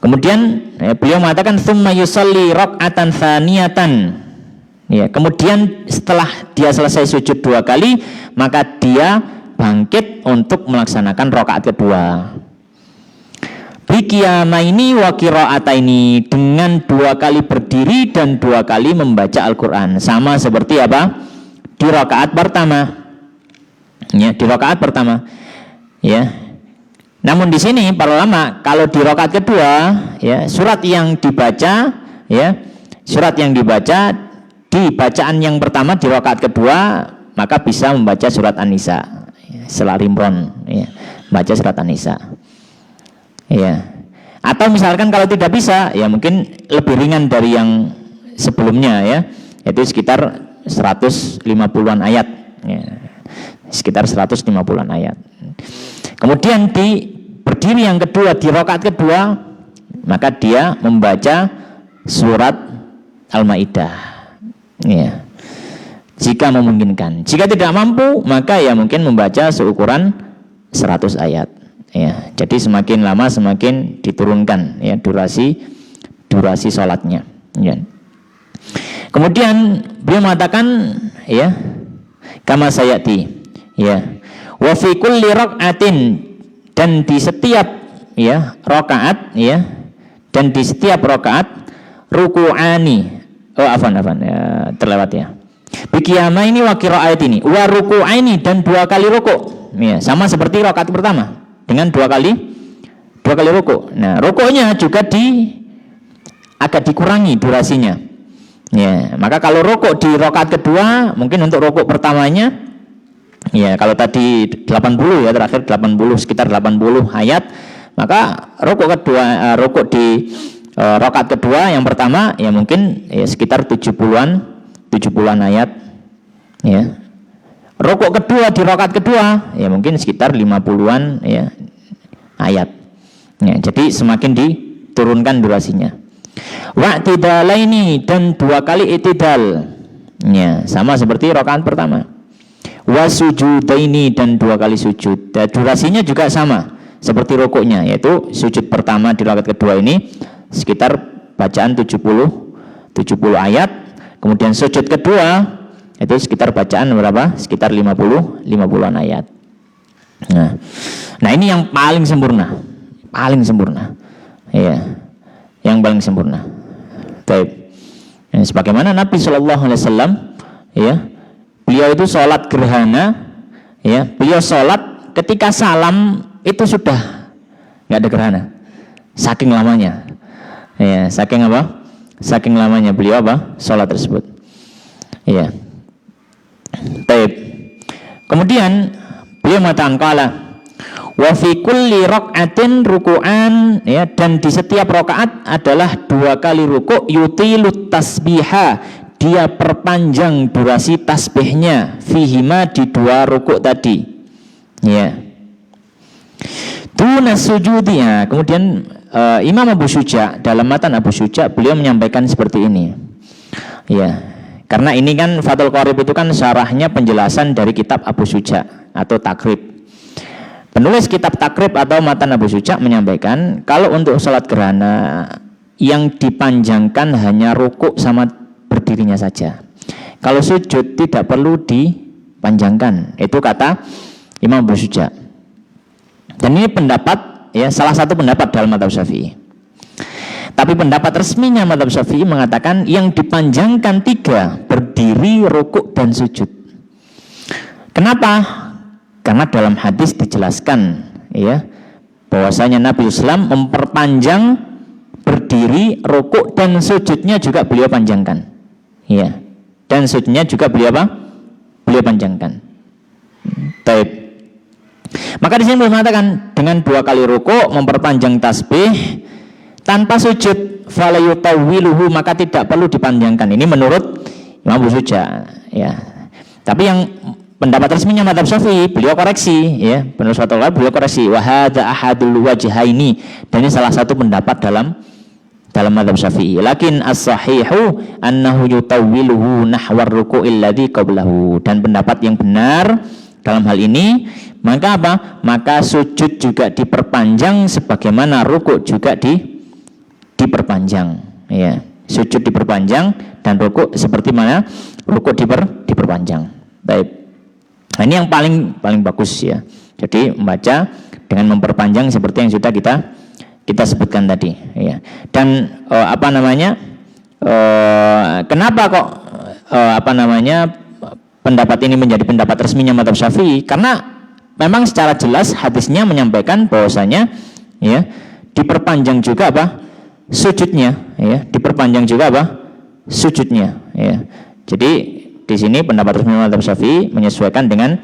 Kemudian beliau mengatakan tsumma yusalli rak'atan tsaniyatan. Ya, kemudian setelah dia selesai sujud 2 kali, maka dia bangkit untuk melaksanakan rakaat kedua. Biqiyamaini wa qira'ataini, dengan 2 kali berdiri dan 2 kali membaca Al-Qur'an. Sama seperti apa? Di rakaat pertama. Ya, di rakaat pertama. Ya. Namun di sini para ulama kalau di rakaat kedua ya, surat yang dibaca di bacaan yang pertama di rakaat kedua maka bisa membaca surat An-Nisa ya, setelah Imran ya, baca surat An-Nisa. Ya. Atau misalkan kalau tidak bisa ya mungkin lebih ringan dari yang sebelumnya ya, yaitu sekitar 150-an ayat ya. Sekitar 150-an ayat. Kemudian di berdiri yang kedua di rakaat kedua maka dia membaca surat Al-Maidah ya, jika memungkinkan. Jika tidak mampu maka ya mungkin membaca seukuran 100 ayat ya. Jadi semakin lama semakin diturunkan ya durasi sholatnya ya. Kemudian beliau mengatakan ya kama sayati ya, wa fi kulli rak'atin, dan di setiap ya rakaat ya, dan di setiap rakaat ruku'ani. Ya, terlewat ya. Biqiyama ini wa qira'at ini wa ruku'aini, dan 2 kali rukuk. Ya, sama seperti rakaat pertama dengan 2 kali rukuk. Nah, rukuknya juga agak dikurangi durasinya. Ya, maka kalau rukuk di rakaat kedua, mungkin untuk rukuk pertamanya, ya kalau tadi 80 ya, terakhir 80, sekitar 80 ayat, maka rukuk kedua, rukuk di rakaat kedua yang pertama, ya mungkin ya sekitar 70-an ayat, ya. Rukuk kedua di rakaat kedua, ya mungkin sekitar 50-an ya ayat. Ya, jadi semakin diturunkan durasinya. Wa'tidalaini, dan 2 kali i'tidal. Ya, sama seperti rakaat pertama. Wasujudaini, dan 2 kali sujud. Dan durasinya juga sama seperti rukuknya, yaitu sujud pertama di rakaat kedua ini sekitar bacaan 70 ayat. Kemudian sujud kedua itu sekitar bacaan berapa? Sekitar 50-an ayat. Nah, ini yang paling sempurna. Ya. Yang paling sempurna. Baik. Sebagaimana Nabi Shallallahu Alaihi Wasallam, ya, beliau itu sholat gerhana, ya, beliau sholat ketika salam itu sudah nggak ada gerhana, saking lamanya, ya, saking apa? Saking lamanya beliau apa? Sholat tersebut, ya. Baik. Kemudian beliau mengatakan qala wa fi kulli rak'atin ruku'an, ya, dan di setiap rakaat adalah 2 kali rukuk, yutilut tasbiha, dia perpanjang durasi tasbihnya, fihima, di 2 rukuk tadi, ya. Tunas sujudnya. Kemudian Imam Abu Syuja, dalam matan Abu Syuja beliau menyampaikan seperti ini, ya, karena ini kan Fathul Qorib itu kan syarahnya penjelasan dari kitab Abu Syuja atau takrib. Penulis kitab takrib atau matan Abu Syuja menyampaikan kalau untuk sholat gerhana yang dipanjangkan hanya rukuk sama berdirinya saja. Kalau sujud tidak perlu dipanjangkan. Itu kata Imam Abu Syuja. Dan ini pendapat, ya, salah satu pendapat dalam mazhab Syafi'i. Tapi pendapat resminya mazhab Syafi'i mengatakan yang dipanjangkan 3, berdiri, rukuk, dan sujud. Kenapa? Karena dalam hadis dijelaskan, ya, bahwasanya Nabi Islam memperpanjang berdiri, rukuk, dan sujudnya juga beliau panjangkan, ya, dan sujudnya juga beliau apa? Beliau panjangkan. Baik. Maka di sini beliau mengatakan dengan 2 kali rukuk memperpanjang tasbih tanpa sujud, fala yutawwiluhu, maka tidak perlu dipanjangkan. Ini menurut Imam Abu Syuja, ya. Tapi yang pendapat resminya mazhab Syafi'i, beliau koreksi, ya, benar suatu kali beliau koreksi, wa hadza ahadul wajhaini, dan ini salah satu pendapat dalam mazhab Syafi'i. Lakin as-sahihu annahu yutawwiluhu nahwar ruku'il ladzi qablahu, dan pendapat yang benar dalam hal ini, maka apa? Maka sujud juga diperpanjang sebagaimana rukuk juga diperpanjang, ya. Sujud diperpanjang dan rukuk seperti mana rukuk diperpanjang. Baik. Nah, ini yang paling bagus, ya. Jadi membaca dengan memperpanjang seperti yang sudah kita sebutkan tadi, ya. Dan kenapa kok pendapat ini menjadi pendapat resminya mazhab Syafi'i? Karena memang secara jelas hadisnya menyampaikan bahwasanya, ya, diperpanjang juga apa? Sujudnya, ya. Diperpanjang juga apa? Sujudnya, ya. Jadi di sini pendapat resmi mazhab Syafi'i menyesuaikan dengan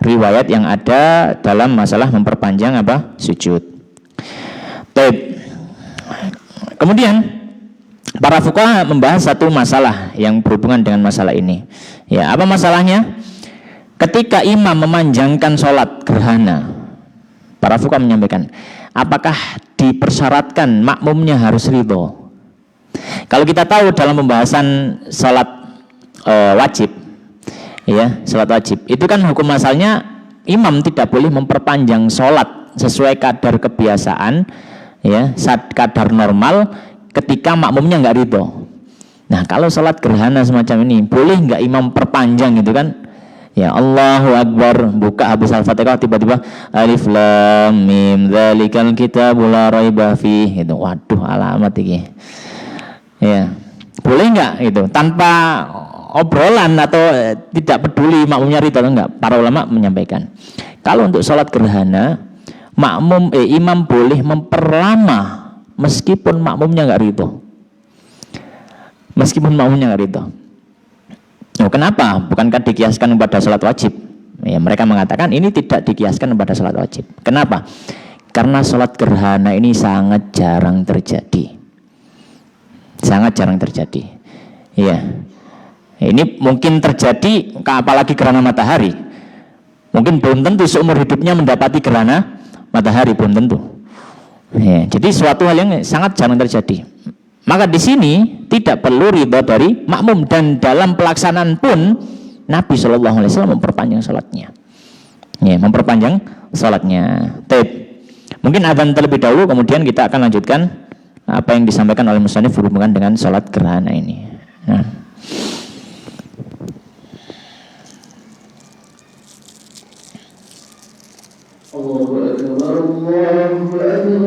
riwayat yang ada dalam masalah memperpanjang apa? Sujud. Baik. Kemudian para fuqaha membahas satu masalah yang berhubungan dengan masalah ini. Ya, apa masalahnya? Ketika imam memanjangkan sholat gerhana, para fuqaha menyampaikan, apakah dipersyaratkan makmumnya harus ridho? Kalau kita tahu dalam pembahasan sholat wajib, ya, sholat wajib itu kan hukum asalnya imam tidak boleh memperpanjang sholat sesuai kadar kebiasaan, ya, kadar normal ketika makmumnya nggak ridho. Nah, kalau sholat gerhana semacam ini boleh nggak imam perpanjang gitu kan? Ya, Allahu Akbar, buka habis Al-Fatihah tiba-tiba alif lam mim dzalikal kitabul la raiba fihi, itu waduh alamat ini, ya, boleh nggak itu tanpa obrolan atau tidak peduli makmumnya ridho atau enggak? Para ulama menyampaikan kalau untuk sholat gerhana imam boleh memperlama meskipun makmumnya enggak ridho, meskipun makmumnya nggak ridho. Oh, kenapa? Bukankah dikiaskan kepada sholat wajib? Ya, mereka mengatakan ini tidak dikiaskan kepada sholat wajib. Kenapa? Karena sholat gerhana ini sangat jarang terjadi. Sangat jarang terjadi. Iya. Ini mungkin terjadi apalagi gerhana matahari. Mungkin belum tentu seumur hidupnya mendapati gerhana matahari, belum tentu. Ya, jadi suatu hal yang sangat jarang terjadi. Maka di sini tidak perlu ridho dari makmum, dan dalam pelaksanaan pun Nabi SAW memperpanjang sholatnya. Ya, memperpanjang sholatnya. Mungkin adzan terlebih dahulu, kemudian kita akan lanjutkan apa yang disampaikan oleh musannif berhubungan dengan sholat gerhana ini. Nah. Allahu Akbar, Allahu Akbar.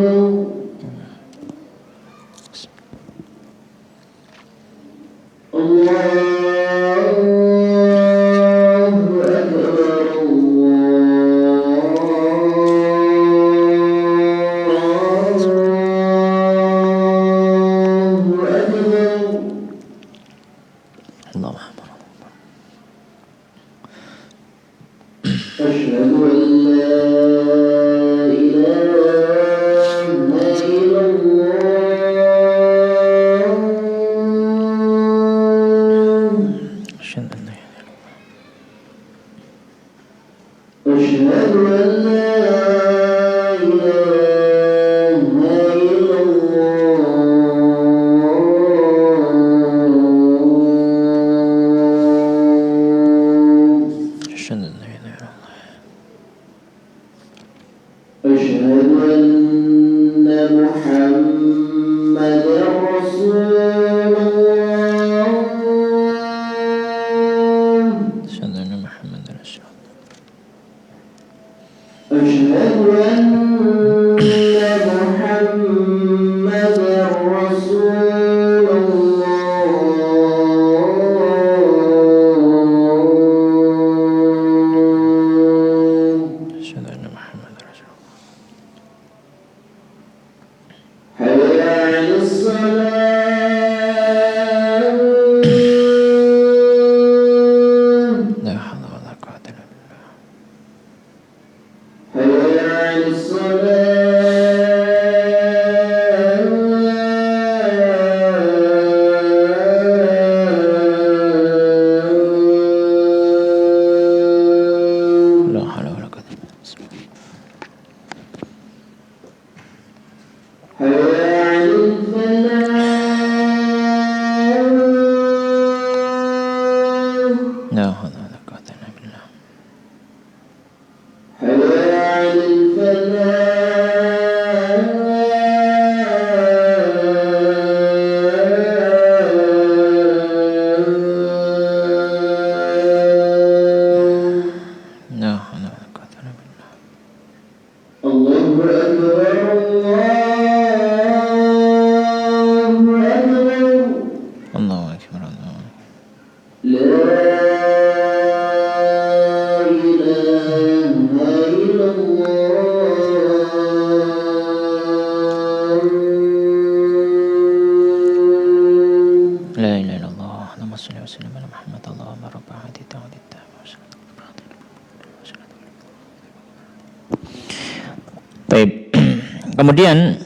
Kemudian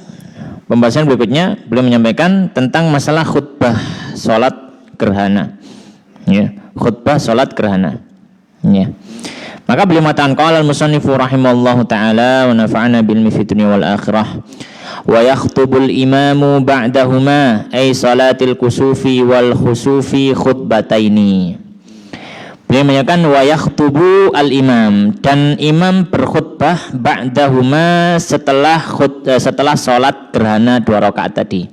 pembahasan berikutnya beliau menyampaikan tentang masalah khutbah sholat gerhana. Ya, khutbah sholat gerhana. Ya. Maka beliau mengatakan qala al-musannifu rahimallahu taala wa nafa'ana bil fid dunya wal akhirah wa yakhtubul imamu ba'dahuma ay salatil kusufi wal khusufi khutbataini. Beliau menyatakan wa yakhtubu al-imam, dan imam berkhutbah ba'dahuma setelah sholat gerhana 2 rakaat tadi.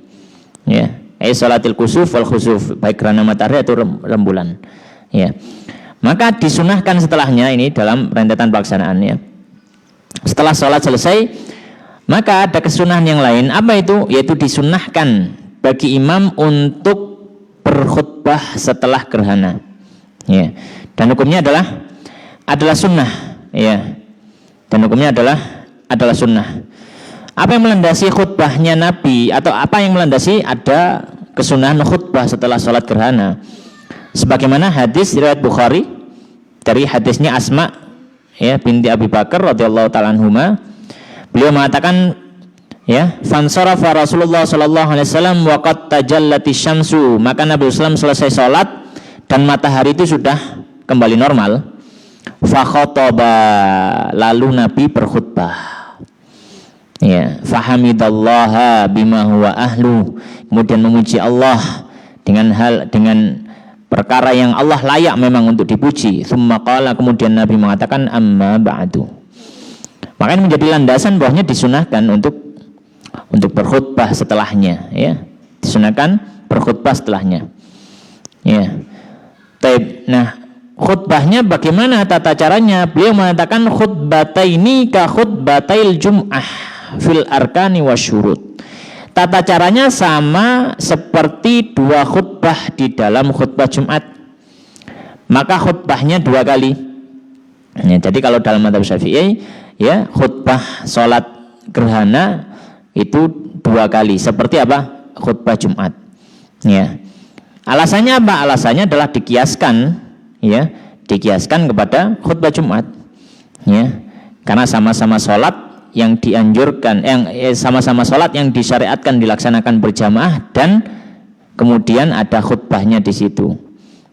Ya, salatil kusuf wal khusuf, baik gerhana matahari atau rembulan. Ya. Maka disunahkan setelahnya, ini dalam rentetan pelaksanaannya. Setelah sholat selesai, maka ada kesunahan yang lain. Apa itu? Yaitu disunahkan bagi imam untuk berkhutbah setelah gerhana. Ya. Dan hukumnya adalah sunnah, ya. Dan hukumnya adalah sunnah. Apa yang melandasi khutbahnya Nabi, atau apa yang melandasi, ada kesunahan khutbah setelah sholat gerhana. Sebagaimana hadis riwayat Bukhari dari hadisnya Asma ya binti Abi Bakar radhiyallahu ta'ala anhuma, beliau mengatakan ya, fansarafa Rasulullah sallallahu alaihi wasallam wa qad tajallati syamsu, maka Nabi sallallahu selesai sholat dan matahari itu sudah kembali normal. Fa khataba, lalu Nabi berkhutbah. Ya, fahamidallaha bima huwa ahlu, kemudian memuji Allah dengan perkara yang Allah layak memang untuk dipuji. Tsumma qala, kemudian Nabi mengatakan amma ba'du. Maka ini menjadi landasan bahwasanya disunahkan untuk berkhutbah setelahnya, ya. Disunahkan berkhutbah setelahnya. Ya. Taib. Nah, khutbahnya bagaimana tata caranya? Beliau mengatakan khutbataini ka khutbatail jum'ah fil arkani wasyurut. Tata caranya sama seperti dua khutbah di dalam khutbah Jumat. Maka khutbahnya dua kali. Ya, jadi kalau dalam mazhab Syafi'i, ya, khutbah salat gerhana itu dua kali. Seperti apa? Khutbah Jumat. Ya. Alasannya apa? Alasannya adalah dikiaskan, ya, dikiaskan kepada khutbah Jumat. Ya. Karena sama-sama salat yang dianjurkan, sama-sama sholat yang disyariatkan dilaksanakan berjamaah dan kemudian ada khutbahnya di situ,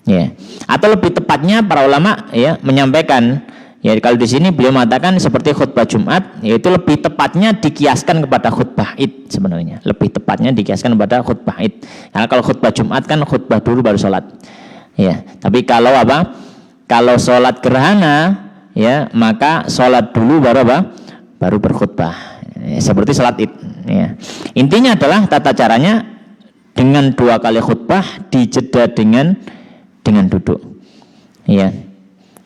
ya. Atau lebih tepatnya para ulama ya menyampaikan, ya, kalau di sini beliau mengatakan seperti khutbah Jumat, yaitu lebih tepatnya dikiaskan kepada khutbah Id sebenarnya, lebih tepatnya dikiaskan kepada khutbah Id. Karena kalau khutbah Jumat kan khutbah dulu baru sholat, ya. Tapi kalau apa? Kalau sholat gerhana, ya, maka sholat dulu baru apa? Baru berkhutbah, ya, seperti salat Id, ya. Intinya adalah tata caranya dengan dua kali khutbah dijeda dengan duduk, ya.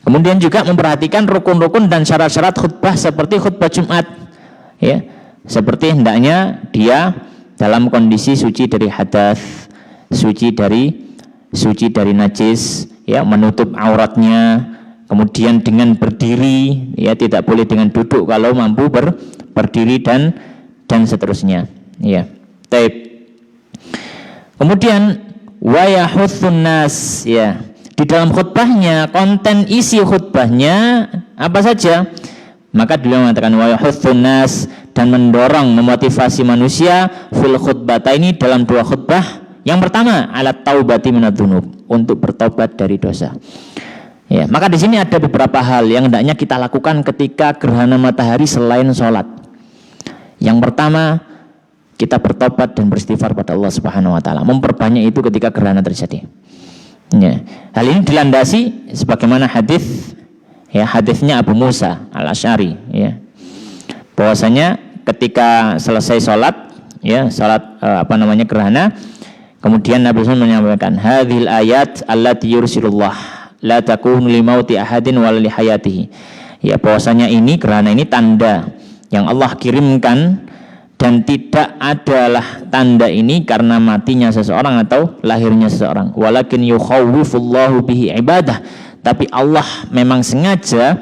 Kemudian juga memperhatikan rukun-rukun dan syarat-syarat khutbah seperti khutbah Jumat, ya, seperti hendaknya dia dalam kondisi suci dari hadas, suci dari najis, ya, menutup auratnya. Kemudian dengan berdiri, ya, tidak boleh dengan duduk kalau mampu berdiri dan seterusnya, ya. Taib. Kemudian wa yahutsun nas, ya. Di dalam khutbahnya, konten isi khutbahnya apa saja? Maka beliau mengatakan wa yahutsun nas, dan mendorong memotivasi manusia fil khutbataini, dalam dua khutbah. Yang pertama, alat taubati minadz-dzunub, untuk bertobat dari dosa. Ya, maka di sini ada beberapa hal yang hendaknya kita lakukan ketika gerhana matahari selain sholat. Yang pertama, kita bertobat dan beristighfar pada Allah Subhanahu Wa Taala. Memperbanyak itu ketika gerhana terjadi. Ya, hal ini dilandasi sebagaimana hadis, ya, hadisnya Abu Musa Al-Asy'ari, ya, bahwasanya ketika selesai sholat, ya, sholat gerhana, kemudian Nabi SAW menyampaikan hadhil ayat allati yursilullah la takunu limauti ahadin wala lihayatihi, ya, bahwasanya ini gerhana ini tanda yang Allah kirimkan dan tidak adalah tanda ini karena matinya seseorang atau lahirnya seseorang, walakin yukhawwifullahu bihi ibadah, tapi Allah memang sengaja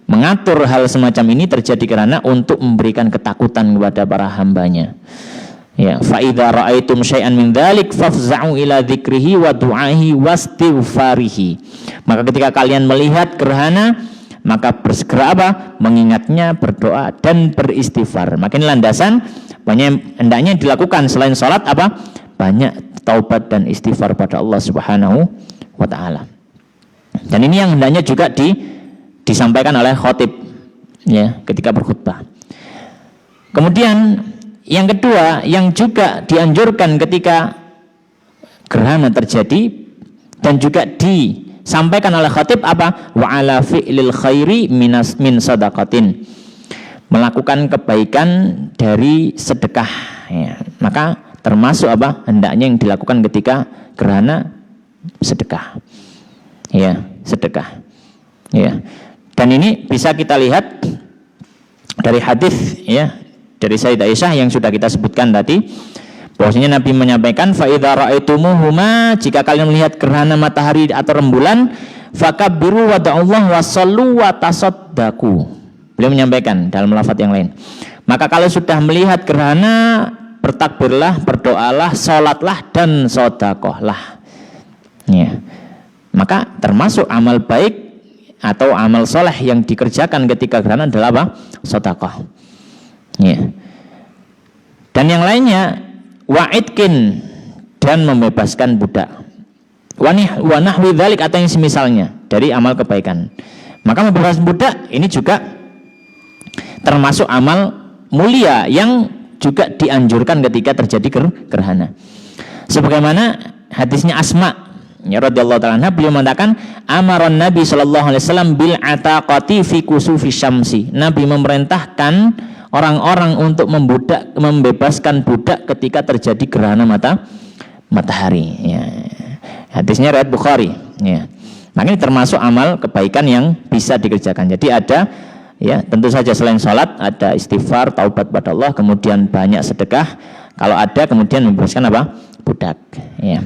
mengatur hal semacam ini terjadi karena untuk memberikan ketakutan kepada para hambanya. Ya, fa idza ra'aitum syai'an min dzalik fafza'u ila dzikrihi wa du'ahi wastighfarihi. Maka ketika kalian melihat gerhana, maka bersegera apa? Mengingatnya, berdoa dan beristighfar. Maka ini landasan banyak hendaknya dilakukan selain salat apa? Banyak taubat dan istighfar pada Allah Subhanahu wa taala. Dan ini yang hendaknya juga disampaikan oleh khatib, ya, ketika berkhutbah. Kemudian yang kedua, yang juga dianjurkan ketika gerhana terjadi dan juga disampaikan oleh khatib apa? Wa ala fi'lil khairi min sadaqatin, melakukan kebaikan dari sedekah, ya. Maka termasuk apa? Hendaknya yang dilakukan ketika gerhana sedekah, ya, sedekah, ya. Dan ini bisa kita lihat dari hadis, ya, dari Sayyidah Aisyah yang sudah kita sebutkan tadi, bahwasanya Nabi menyampaikan fa idza ra'aitumuhuma, jika kalian melihat gerhana matahari atau rembulan, fakabbiru wa da'allahu wa shallu wa tasaddaqu. Beliau menyampaikan dalam lafaz yang lain, maka kalau sudah melihat gerhana bertakbirlah, berdoalah, sholatlah, dan sodakohlah. Ya. Maka termasuk amal baik atau amal soleh yang dikerjakan ketika gerhana adalah apa? Sodakoh. Ya. Dan yang lainnya wa'idkin, dan membebaskan budak. Wa nahwi dzalik, atau yang semisalnya dari amal kebaikan. Maka membebaskan budak ini juga termasuk amal mulia yang juga dianjurkan ketika terjadi gerhana. Sebagaimana hadisnya Asma ya radhiyallahu ta'ala anha, beliau mengatakan amaran Nabi sallallahu alaihi wasallam bil ataqati fi kusufi syamsi. Nabi memerintahkan orang-orang untuk membebaskan budak ketika terjadi gerhana matahari. Ya. Hadisnya riwayat Bukhari. Ya. Maka ini termasuk amal kebaikan yang bisa dikerjakan. Jadi ada, ya tentu saja selain sholat ada istighfar, taubat pada Allah, kemudian banyak sedekah. Kalau ada, kemudian membebaskan apa? Budak. Ya.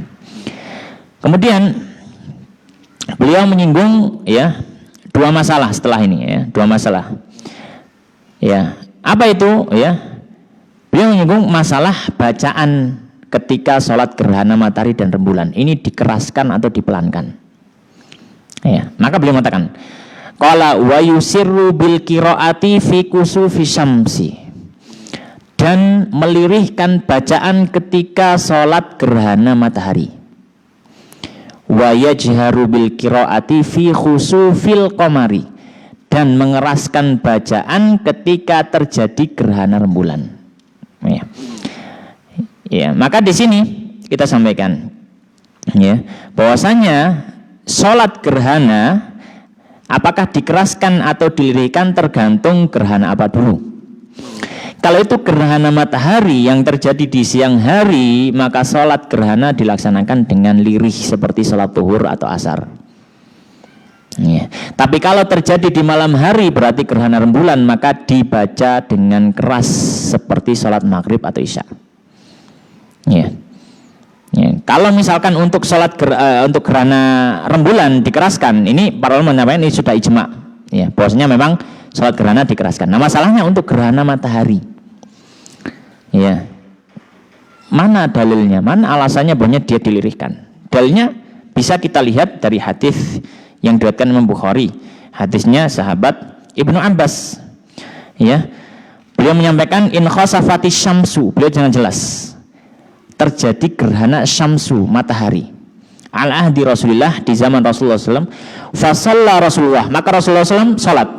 Kemudian beliau menyinggung ya dua masalah setelah ini, ya dua masalah. Ya, apa itu? Ya, beliau menyinggung masalah bacaan ketika sholat gerhana matahari dan rembulan. Ini dikeraskan atau dipelankan. Ya, maka beliau mengatakan, qala wa yusirru bil qiraati fi kusufi syamsi, dan melirihkan bacaan ketika sholat gerhana matahari. Wa yajharu bil qiraati fi khusufil qamari, dan mengeraskan bacaan ketika terjadi gerhana rembulan. Ya. Ya, maka di sini kita sampaikan ya bahwasanya sholat gerhana apakah dikeraskan atau dilirihkan tergantung gerhana apa dulu. Kalau itu gerhana matahari yang terjadi di siang hari, maka sholat gerhana dilaksanakan dengan lirih seperti sholat zuhur atau asar. Ya. Tapi kalau terjadi di malam hari berarti gerhana rembulan, maka dibaca dengan keras seperti sholat maghrib atau isya. Ya. Ya. Kalau misalkan untuk sholat untuk gerhana rembulan dikeraskan, ini para ulama menyampaikan ini sudah ijma. Ya, bahwasanya memang sholat gerhana dikeraskan. Nah, masalahnya untuk gerhana matahari. Ya. Mana dalilnya? Mana alasannya bahwasanya dia dilirihkan? Dalilnya bisa kita lihat dari hadis yang diriwayatkan Imam Bukhari. Hadisnya sahabat Ibnu Abbas. Ya. Beliau menyampaikan in khasafati syamsu. Beliau jangan jelas. Terjadi gerhana syamsu, matahari. Ala ahdi Rasulullah, di zaman Rasulullah SAW. Fasalla Rasulullah, maka Rasulullah SAW salat.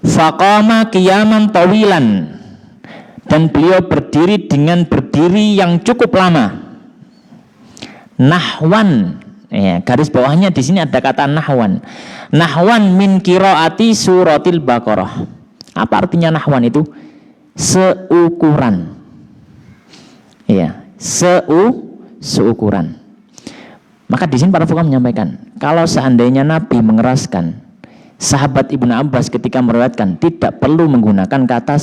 Faqama qiyaman tawilan, dan beliau berdiri dengan berdiri yang cukup lama. Nahwan, ya, garis bawahnya di sini ada kata nahwan. Nahwan min qiraati suratil Baqarah. Apa artinya nahwan itu? Seukuran. Ya, seukuran. Maka di sini para fuqaha menyampaikan, kalau seandainya Nabi mengeraskan, sahabat Ibnu Abbas ketika meriwayatkan tidak perlu menggunakan kata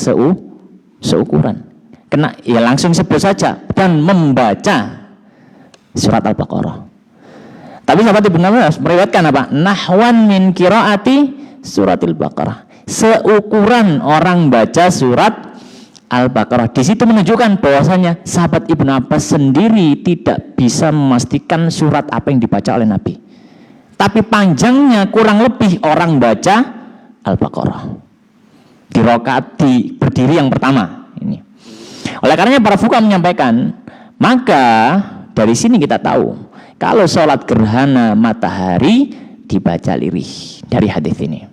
seukuran. Kena ya langsung sebut saja dan membaca surat Al-Baqarah. Tapi sahabat Ibnu Abbas meriwayatkan apa? Nahwan min qiraati suratil Baqarah. Seukuran orang baca surat Al-Baqarah. Di situ menunjukkan bahwasanya sahabat Ibnu Abbas sendiri tidak bisa memastikan surat apa yang dibaca oleh Nabi. Tapi panjangnya kurang lebih orang baca Al-Baqarah. Di rakaat di berdiri yang pertama ini. Oleh karenanya para fuqaha menyampaikan, maka dari sini kita tahu kalau sholat gerhana matahari dibaca lirih dari hadis ini.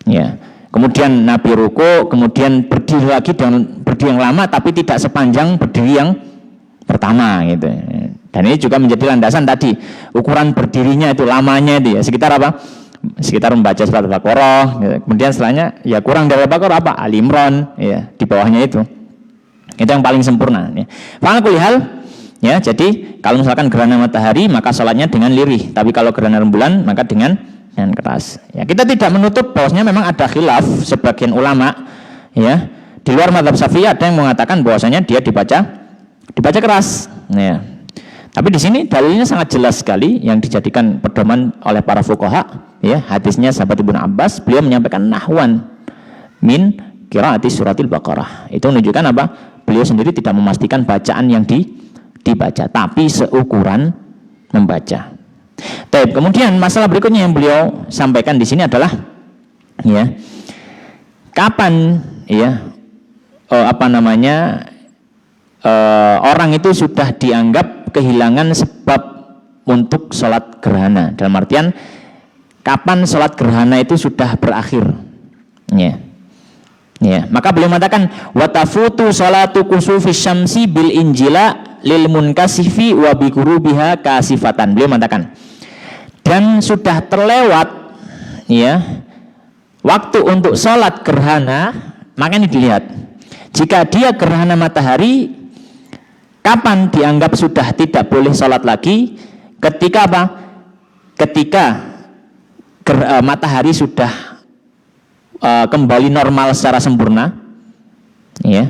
Ya. Kemudian Nabi ruku, kemudian berdiri lagi dengan berdiri yang lama, tapi tidak sepanjang berdiri yang pertama gitu. Dan ini juga menjadi landasan tadi ukuran berdirinya itu lamanya itu ya sekitar apa? Sekitar membaca surat Al-Baqarah. Gitu. Kemudian setelahnya ya kurang dari Al-Baqarah apa? Al-Imran ya di bawahnya itu. Itu yang paling sempurna. Ya. Fa'alkulihal ya. Jadi kalau misalkan gerhana matahari maka sholatnya dengan lirih, tapi kalau gerhana rembulan maka dengan keras. Ya, kita tidak menutup bahwasanya memang ada khilaf sebagian ulama ya di luar mazhab Syafi'i ada yang mengatakan bahwasanya dia dibaca keras. Ya. Tapi di sini dalilnya sangat jelas sekali yang dijadikan pedoman oleh para fuqaha ya hadisnya sahabat Ibnu Abbas, beliau menyampaikan nahwan min qiraati suratil Baqarah. Itu menunjukkan apa? Beliau sendiri tidak memastikan bacaan yang dibaca, tapi seukuran membaca. Baik, kemudian masalah berikutnya yang beliau sampaikan di sini adalah ya, kapan ya orang itu sudah dianggap kehilangan sebab untuk sholat gerhana. Dalam artian kapan sholat gerhana itu sudah berakhir. Ya, maka beliau mengatakan watafutu sholatu kusufis syamsi bil injila lil munkasifi wa bi gurubiha kasifatan. Beliau mengatakan dan sudah terlewat ya waktu untuk sholat gerhana. Maka ini dilihat jika dia gerhana matahari, kapan dianggap sudah tidak boleh sholat lagi? Ketika apa? Ketika matahari sudah kembali normal secara sempurna, ya,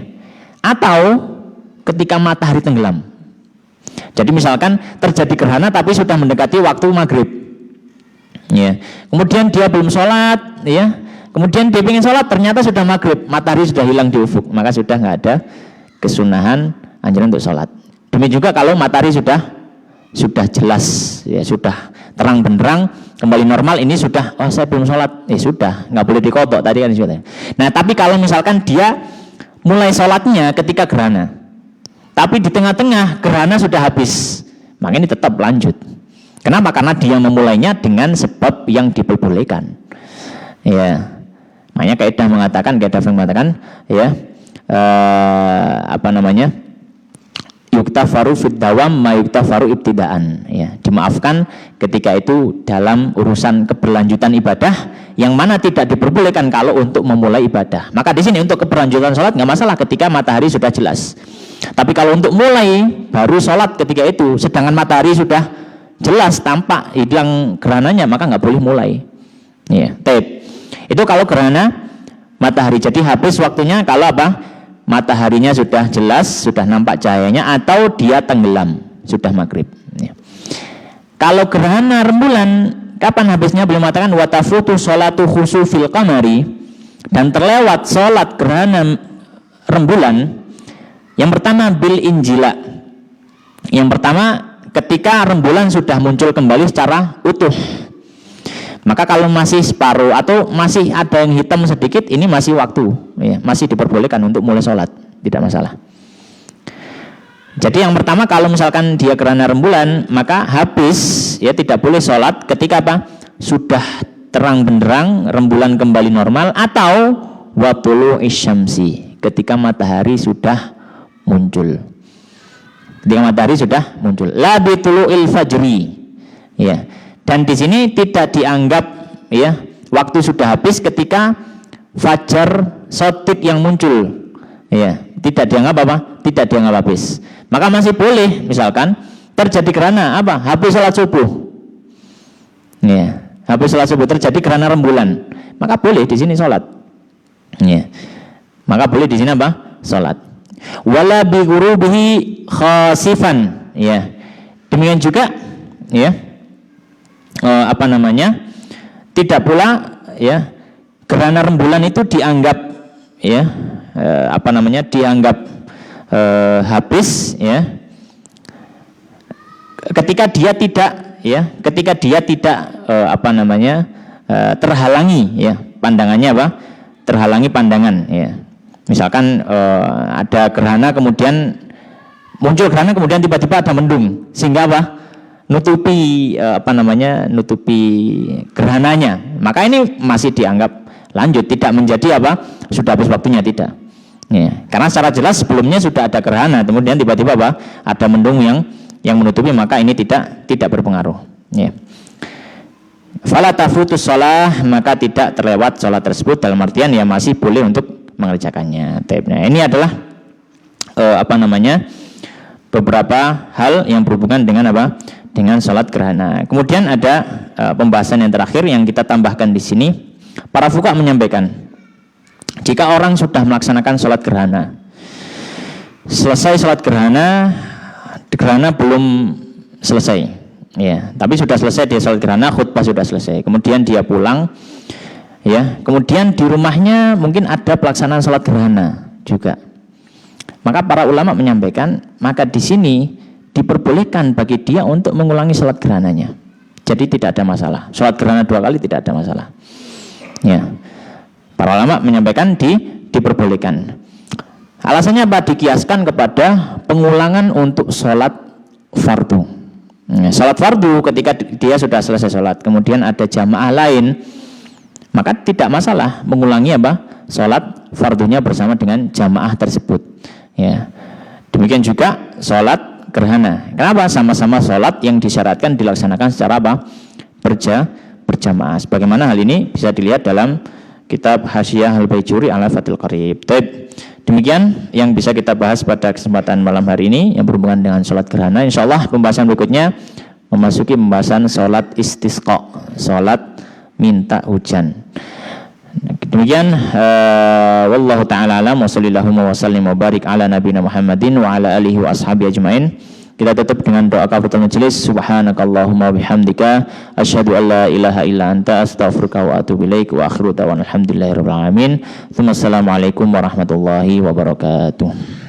atau ketika matahari tenggelam. Jadi misalkan terjadi gerhana tapi sudah mendekati waktu maghrib, ya, kemudian dia belum sholat, ya, kemudian dia ingin sholat ternyata sudah maghrib, matahari sudah hilang di ufuk, maka sudah nggak ada kesunahan anjuran untuk sholat. Demikian juga kalau matahari sudah jelas, ya, sudah terang benderang kembali normal, ini sudah saya belum sholat, sudah nggak boleh dikodok tadi kan sudah. Nah tapi kalau misalkan dia mulai sholatnya ketika gerhana, tapi di tengah-tengah gerhana sudah habis, maka ini tetap lanjut. Kenapa? Karena dia memulainya dengan sebab yang diperbolehkan. Ya, makanya kaidah mengatakan ya yuktafaru fid dawam ma yuktafaru ibtidaan, ya, dimaafkan ketika itu dalam urusan keberlanjutan ibadah yang mana tidak diperbolehkan kalau untuk memulai ibadah. Maka di sini untuk keberlanjutan sholat nggak masalah ketika matahari sudah jelas. Tapi kalau untuk mulai baru sholat ketika itu sedangkan matahari sudah jelas tampak hilang gerhananya, maka nggak boleh mulai. Ya, itu kalau gerhana matahari. Jadi habis waktunya kalau apa? Mataharinya sudah jelas, sudah nampak cahayanya, atau dia tenggelam, sudah maghrib. Ya. Kalau gerhana rembulan, kapan habisnya? Beliau mengatakan watafutu sholatu khusufil qamari, dan terlewat sholat gerhana rembulan. Yang pertama bil injila. Yang pertama ketika rembulan sudah muncul kembali secara utuh. Maka kalau masih separuh atau masih ada yang hitam sedikit, ini masih waktu, ya, masih diperbolehkan untuk mulai sholat, tidak masalah. Jadi yang pertama kalau misalkan dia gerhana rembulan, maka habis, ya, tidak boleh sholat ketika apa? Sudah terang benderang, rembulan kembali normal, atau watulu isyamsi, ketika matahari sudah muncul. Ketika matahari sudah muncul. La bitulu'il fajri, ya. Dan di sini tidak dianggap, ya, waktu sudah habis ketika fajar sotik yang muncul, ya, tidak dianggap apa? Tidak dianggap habis. Maka masih boleh, misalkan terjadi gerhana apa? Habis sholat subuh, ya, habis sholat subuh terjadi gerhana rembulan, maka boleh di sini sholat, ya, maka boleh di sini apa? Sholat. Wala bi ghurubihi khasifan, ya, demikian juga, ya. Tidak pula, ya, gerhana rembulan itu dianggap, ya, dianggap habis, ya, ketika dia tidak, ya, terhalangi, ya, pandangannya apa? Terhalangi pandangan, ya. Misalkan ada gerhana kemudian muncul gerhana kemudian tiba-tiba ada mendung sehingga apa? Nutupi gerhananya, maka ini masih dianggap lanjut, tidak menjadi apa? Sudah habis waktunya, tidak. Ya, karena secara jelas sebelumnya sudah ada gerhana, kemudian tiba-tiba apa? Ada mendung yang menutupi, maka ini tidak berpengaruh. Ya. Fala tafutus shalah, maka tidak terlewat sholat tersebut, dalam artian ya masih boleh untuk mengerjakannya. Nah, ini adalah beberapa hal yang berhubungan dengan apa? Dengan sholat gerhana. Kemudian ada pembahasan yang terakhir yang kita tambahkan di sini. Para fuqaha menyampaikan, jika orang sudah melaksanakan sholat gerhana, selesai sholat gerhana belum selesai, ya, tapi sudah selesai dia sholat gerhana, khutbah sudah selesai, kemudian dia pulang, Ya, kemudian di rumahnya mungkin ada pelaksanaan sholat gerhana juga. Maka para ulama menyampaikan, maka di sini diperbolehkan bagi dia untuk mengulangi sholat gerhananya. Jadi tidak ada masalah. Sholat gerhana 2 kali tidak ada masalah. Ya, para ulama menyampaikan diperbolehkan. Alasannya apa? Dikiaskan kepada pengulangan untuk sholat fardu. Sholat fardu ketika dia sudah selesai sholat, kemudian ada jamaah lain, maka tidak masalah mengulangi apa? Sholat fardunya bersama dengan jamaah tersebut. Ya, demikian juga sholat gerhana. Kenapa? Sama-sama sholat yang disyaratkan dilaksanakan secara apa? Berjamaah. Sebagaimana hal ini bisa dilihat dalam kitab Hasyiah Al-Baijuri ala Fathul Qarib. Demikian yang bisa kita bahas pada kesempatan malam hari ini yang berhubungan dengan sholat gerhana. Insyaallah pembahasan berikutnya memasuki pembahasan sholat istisqa, sholat minta hujan. Demikian wallahu taala alam wa sallallahu wa sallim wa barik ala nabiyina Muhammadin wa ala alihi wa ashabihi ajmain. Kita tutup dengan doa kafaratul majelis. Subhanakallahumma bihamdika asyhadu an la ilaha illa anta astaghfiruka wa atubu ilaik wa akhiru da'wana alhamdulillahirabbil alamin. Assalamualaikum warahmatullahi wabarakatuh.